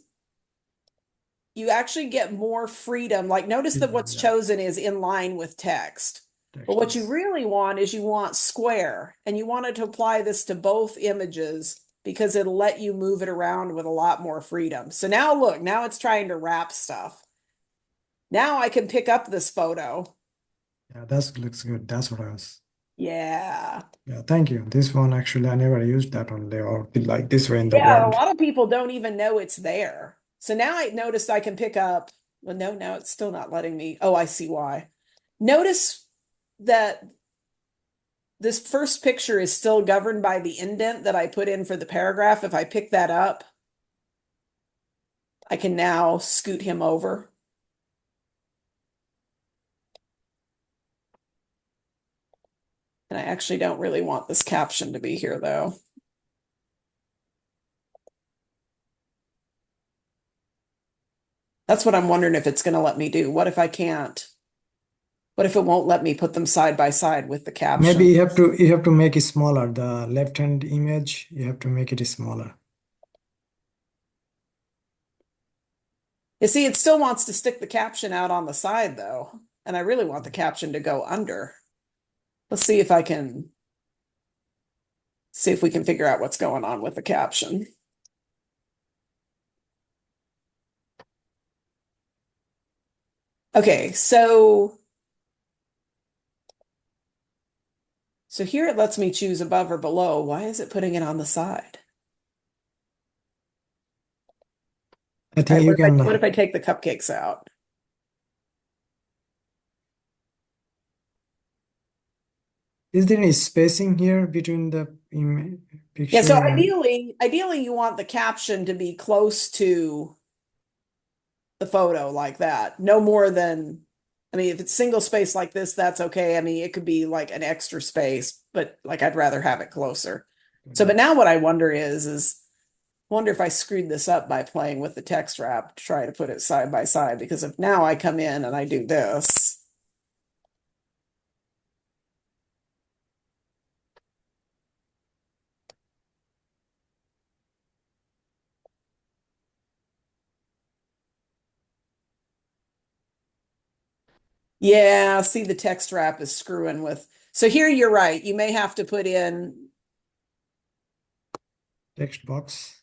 you actually get more freedom. Like notice that what's chosen is in line with text. But what you really want is you want square, and you wanted to apply this to both images because it'll let you move it around with a lot more freedom. So now look, now it's trying to wrap stuff. Now I can pick up this photo. Yeah, that looks good. That's what I was. Yeah. Yeah, thank you. This one actually I never used that one there or like this way in the Yeah, a Word. lot of people don't even know it's there. So now I noticed I can pick up, well, no, now it's still not letting me. Oh, I see why. Notice that this first picture is still governed by the indent that I put in for the paragraph. If I pick that up, I can now scoot him over. And I actually don't really want this caption to be here, though. That's what I'm wondering if it's going to let me do. What if I can't? What if it won't let me put them side by side with the caption? Maybe you have to make it smaller. The left hand image, you have to make it smaller. You see, it still wants to stick the caption out on the side, though. And I really want the caption to go under. Let's see if we can figure out what's going on with the caption. Okay, so here it lets me choose above or below. Why is it putting it on the side? I think you can. What if I take the cupcakes out? Is there any spacing here between the picture? Yeah, so ideally you want the caption to be close to the photo like that. No more than, I mean, if it's single space like this, that's okay. I mean, it could be like an extra space, but like I'd rather have it closer. So, but now what I wonder is wonder if I screwed this up by playing with the text wrap to try to put it side by side, because if now I come in and I do this. Yeah, see the text wrap is screwing with. So here you're right. You may have to put in. Text box.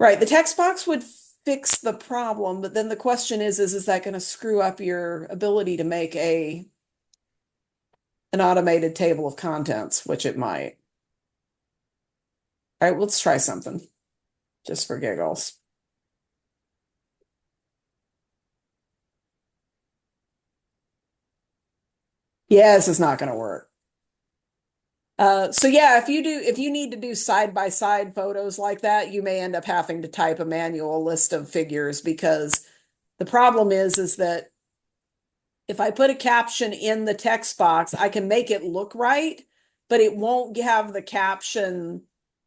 Right, the text box would fix the problem, but then the question is that going to screw up your ability to make an automated table of contents, which it might. All right, let's try something just for giggles. Yeah, this is not going to work. So yeah, if you need to do side by side photos like that, you may end up having to type a manual list of figures, because the problem is that if I put a caption in the text box, I can make it look right, but it won't have the caption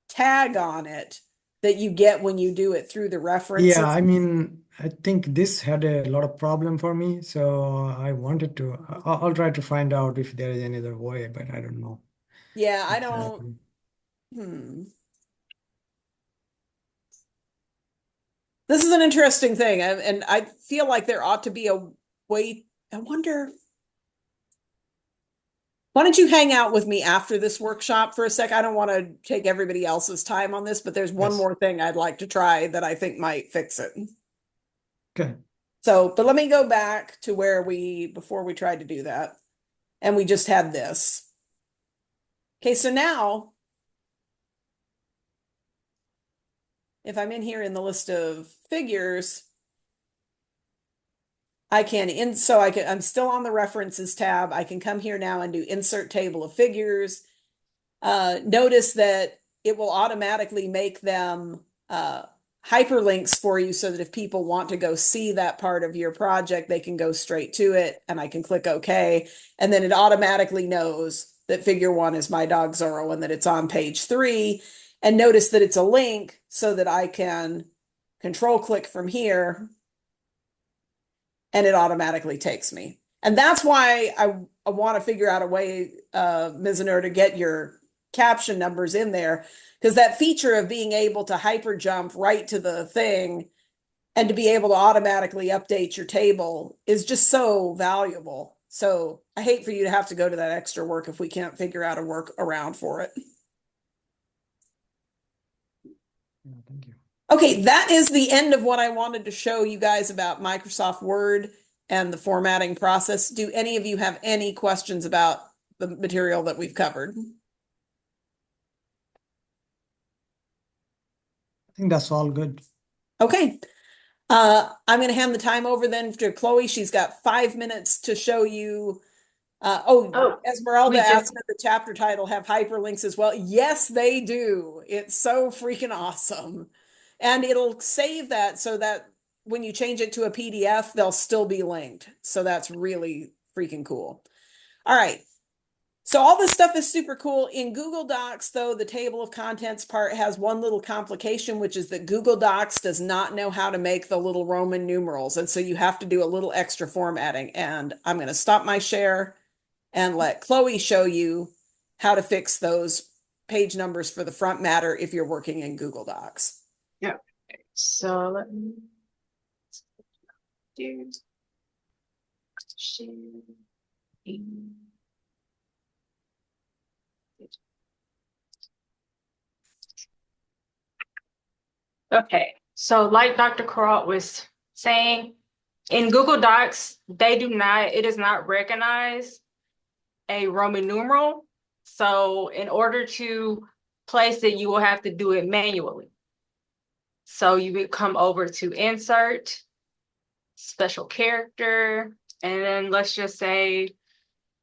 tag on it that you get when you do it through the references. Yeah, I mean, I think this had a lot of problem for me, so I wanted to. I'll try to find out if there is any other way, but I don't know. Yeah, I don't. This is an interesting thing, and I feel like there ought to be a way. I wonder. Why don't you hang out with me after this workshop for a sec? I don't want to take everybody else's time on this, but there's one Yes. more thing I'd like to try that I think might fix it. Okay. So, but let me go back to where before we tried to do that, and we just had this. Okay, so now, if I'm in here in the list of figures, I'm still on the references tab. I can come here now and do insert table of figures. Notice that it will automatically make them hyperlinks for you, so that if people want to go see that part of your project, they can go straight to it, and I can click OK. And then it automatically knows that figure 1 is my dog Zorro and that it's on page 3. And notice that it's a link so that I can control click from here and it automatically takes me. And that's why I want to figure out a way, Mizner, to get your caption numbers in there, because that feature of being able to hyper jump right to the thing and to be able to automatically update your table is just so valuable. So I hate for you to have to go to that extra work if we can't figure out a work around for it. Yeah, thank you. Okay, that is the end of what I wanted to show you guys about Microsoft Word and the formatting process. Do any of you have any questions about the material that we've covered? I think that's all good. Okay. I'm going to hand the time over then to Chloe. She's got 5 minutes to show you. Esmeralda asked that the chapter title have hyperlinks as well. Yes, they do. It's so freaking awesome. And it'll save that so that when you change it to a PDF, they'll still be linked. So that's really freaking cool. All right. So all this stuff is super cool. In Google Docs, though, the table of contents part has one little complication, which is that Google Docs does not know how to make the little Roman numerals. And so you have to do a little extra formatting. And I'm going to stop my share and let Chloe show you how to fix those page numbers for the front matter if you're working in Google Docs. Yeah. So let me do share. Okay, so like Dr. Kuralt was saying, in Google Docs, it does not recognize a Roman numeral. So in order to place it, you will have to do it manually. So you would come over to insert, special character, and then let's just say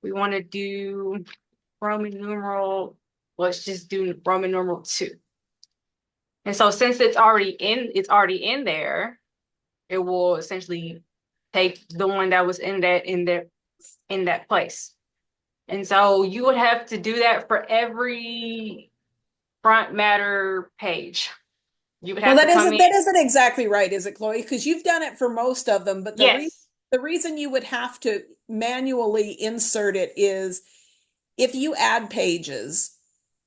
we want to do Roman numeral, let's just do Roman numeral 2. And so since it's already in there, it will essentially take the one that was in that place. And so you would have to do that for every front matter page. You would have Well, to come in. that isn't exactly right, is it, Chloe? Because you've done it for most of them, but Yes. the reason you would have to manually insert it is if you add pages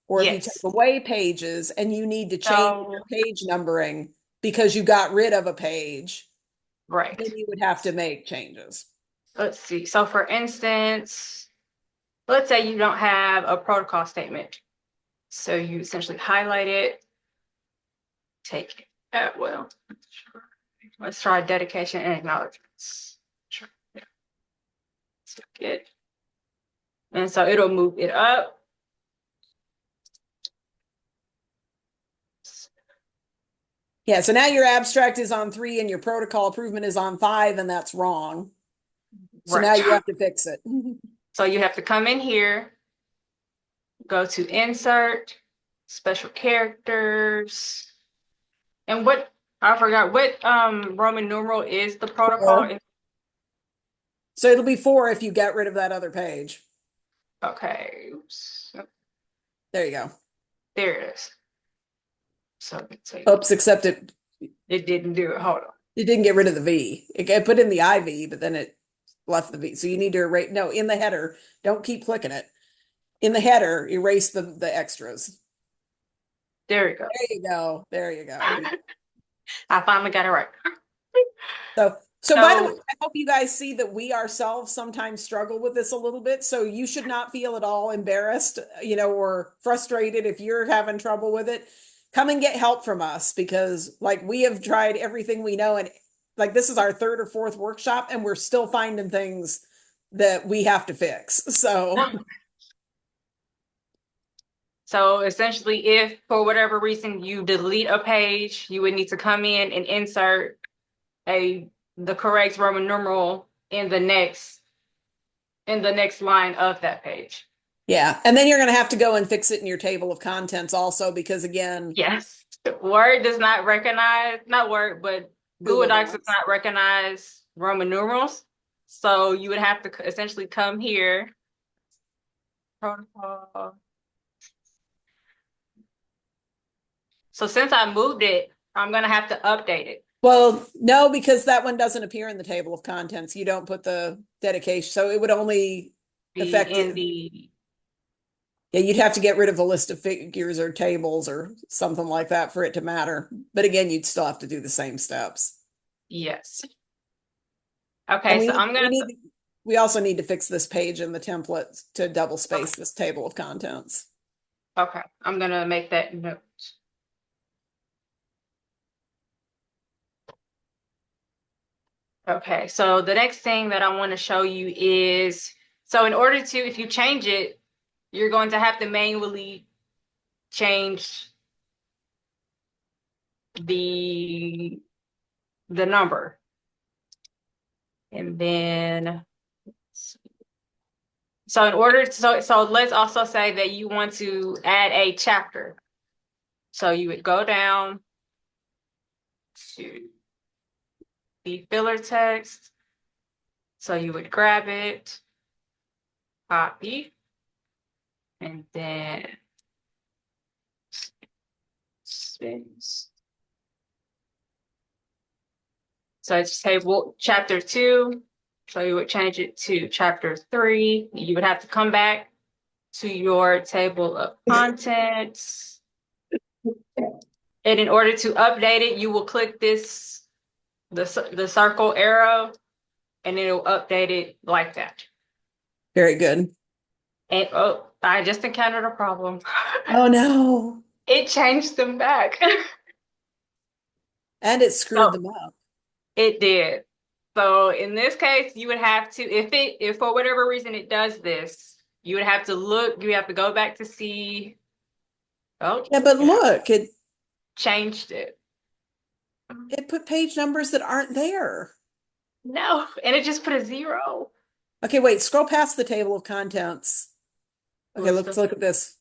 or if you Yes. take away pages and you need to change So, your page numbering because you got rid of a page, right. then you would have to make changes. Let's see. So for instance, let's say you don't have a protocol statement. So you essentially highlight it, take it at will. Let's try dedication and acknowledgements. Sure. Yeah. So good. And so it'll move it up. Yeah, so now your abstract is on 3 and your protocol improvement is on 5, and that's wrong. So now Right. you have to fix it. So you have to come in here, go to insert, special characters. And I forgot what Roman numeral is the protocol. 4. So it'll be 4 if you get rid of that other page. Okay. Oops. There you go. There it is. So Oops, except it didn't do it. Hold on. It didn't get rid of the V. It put in the IV, but then it left the V. So you need to erase, no, in the header, don't keep clicking it. In the header, erase the extras. There we go. There you go. There you go. I finally got it right. So by the way, I hope you guys see that we ourselves sometimes struggle with this a little bit. So you should not feel at all embarrassed, or frustrated if you're having trouble with it. Come and get help from us because we have tried everything we know. And this is our 3rd or 4th workshop and we're still finding things that we have to fix. So essentially, if for whatever reason you delete a page, you would need to come in and insert the correct Roman numeral in the next line of that page. Yeah. And then you're going to have to go and fix it in your table of contents also, because again, yes, Word does not recognize, not Word, but Google Docs does not recognize Roman numerals. So you would have to essentially come here. Protocol. So since I moved it, I'm going to have to update it. Well, no, because that one doesn't appear in the table of contents. You don't put the dedication. So it would only affect Yeah, you'd have to get rid of the list of figures or tables or something like that for it to matter. But again, you'd still have to do the same steps. Yes. Okay, so we also need to fix this page in the template to double space this table of contents. Okay, I'm going to make that note. Okay, so the next thing that I want to show you is, so in order to, if you change it, you're going to have to manually change the number. And then, so in order to, so let's also say that you want to add a chapter. So you would go down to the filler text. So you would grab it, copy, and then space. So it's table chapter 2. So you would change it to chapter 3. You would have to come back to your table of contents. And in order to update it, you will click the circle arrow, and it'll update it like that. Very good. And I just encountered a problem. Oh no. It changed them back. And it screwed them up. It did. So in this case, you would have to, if for whatever reason it does this, you would have to look, you have to go back to see. Oh, Yeah, but look, it changed it. put page numbers that aren't there. No, and it just put a 0. Okay, wait, scroll past the table of contents. Okay, let's look at this.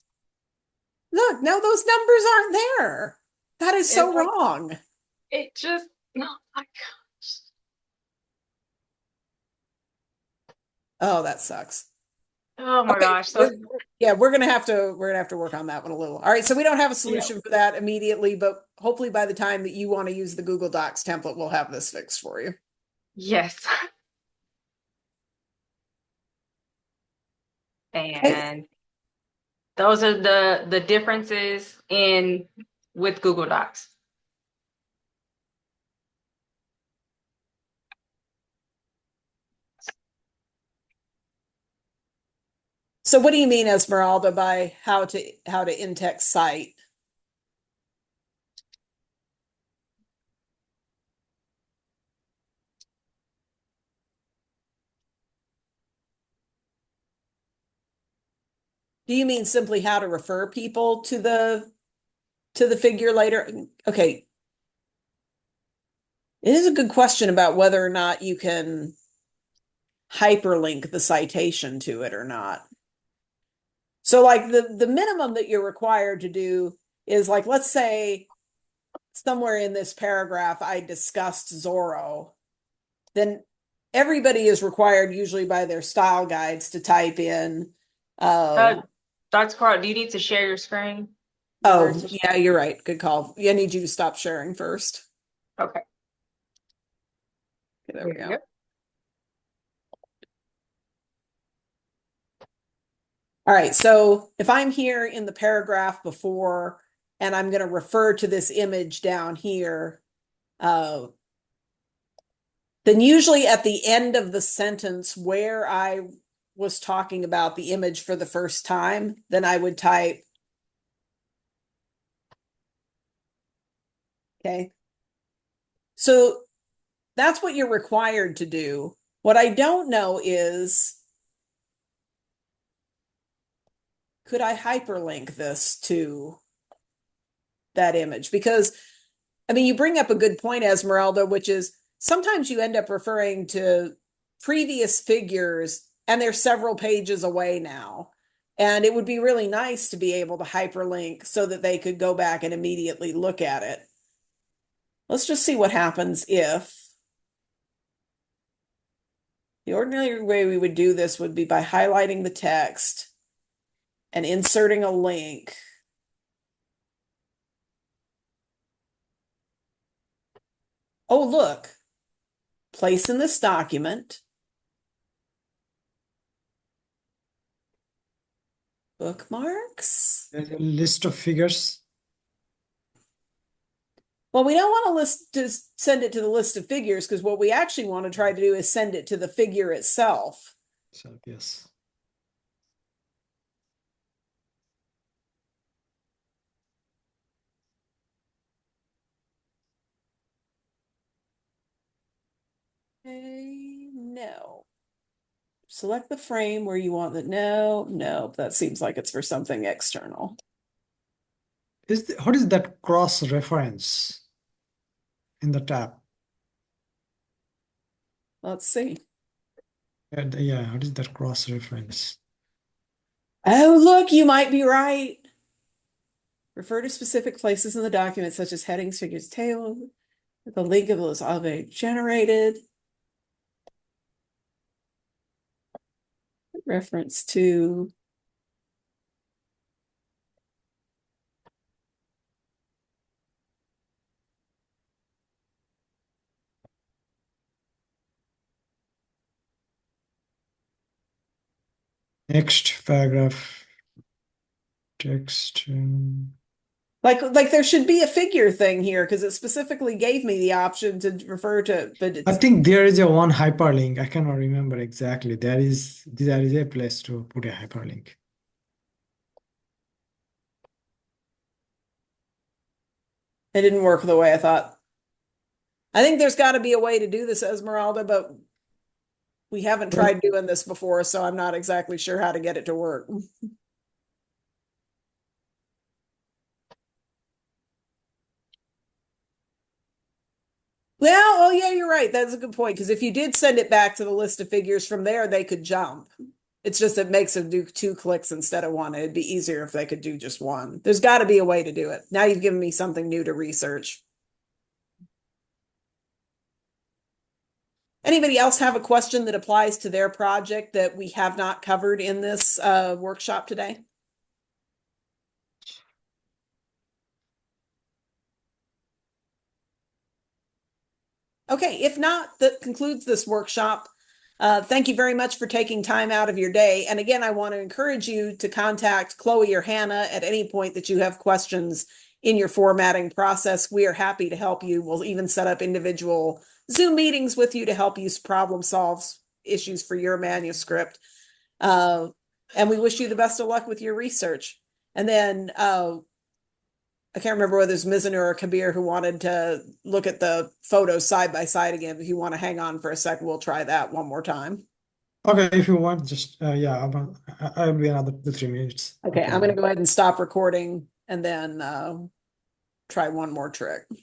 Look, now those numbers aren't there. That is so wrong. It just, oh my gosh. Oh, that sucks. Oh my Okay, gosh. So we're gonna have to work on that one a little. All right, so we don't have a solution for that immediately, but hopefully by the time that you want to use the Google Docs template, we'll have this fixed for you. yes. And those are the differences with Google Docs. So what do you mean, Esmeralda, by how to in-text cite? Do you mean simply how to refer people to the figure later? Okay. It is a good question about whether or not you can hyperlink the citation to it or not. So like the minimum that you're required to do is, like, let's say somewhere in this paragraph I discussed Zorro, then everybody is required usually by their style guides to type in Dr. Kuralt, do you need to share your screen? Oh, yeah, you're right. Good call. I need you to stop sharing first. Okay. There we go. All right, so if I'm here in the paragraph before, and I'm going to refer to this image down here, then usually at the end of the sentence where I was talking about the image for the first time, then I would type, okay. So that's what you're required to do. What I don't know is, could I hyperlink this to that image? Because, I mean, you bring up a good point, Esmeralda, which is sometimes you end up referring to previous figures and they're several pages away now. And it would be really nice to be able to hyperlink so that they could go back and immediately look at it. Let's just see what happens if. The ordinary way we would do this would be by highlighting the text and inserting a link. Oh, look, place in this document, bookmarks. There's a list of figures. Well, we don't want to send it to the list of figures, because what we actually want to try to do is send it to the figure itself. So, yes. Okay, no. Select the frame where you want the, no, that seems like it's for something external. What is that cross reference in the tab? Let's see. Yeah, what is that cross reference? Oh, look, you might be right. Refer to specific places in the document, such as headings, figures, table. The link of those already generated. Reference to. Next paragraph. Text. Like there should be a figure thing here, because it specifically gave me the option to refer to, but I think there is a one hyperlink. I cannot remember exactly. There is a place to put a hyperlink. it didn't work the way I thought. I think there's got to be a way to do this, Esmeralda, but we haven't tried doing this before, so I'm not exactly sure how to get it to work. Well, oh yeah, you're right. That's a good point. Because if you did send it back to the list of figures from there, they could jump. It's just it makes them do 2 clicks instead of 1. It'd be easier if they could do just 1. There's got to be a way to do it. Now you've given me something new to research. Anybody else have a question that applies to their project that we have not covered in this workshop today? Okay, if not, that concludes this workshop. Thank you very much for taking time out of your day. And again, I want to encourage you to contact Chloe or Hannah at any point that you have questions in your formatting process. We are happy to help you. We'll even set up individual Zoom meetings with you to help you problem solve issues for your manuscript. And we wish you the best of luck with your research. And then I can't remember whether it's Mizanur or Kabir who wanted to look at the photos side by side again. If you want to hang on for a second, we'll try that one more time. Okay, if you want, just yeah, I'll be another 3 minutes. Okay, I'm going to go ahead and stop recording and then try one more trick.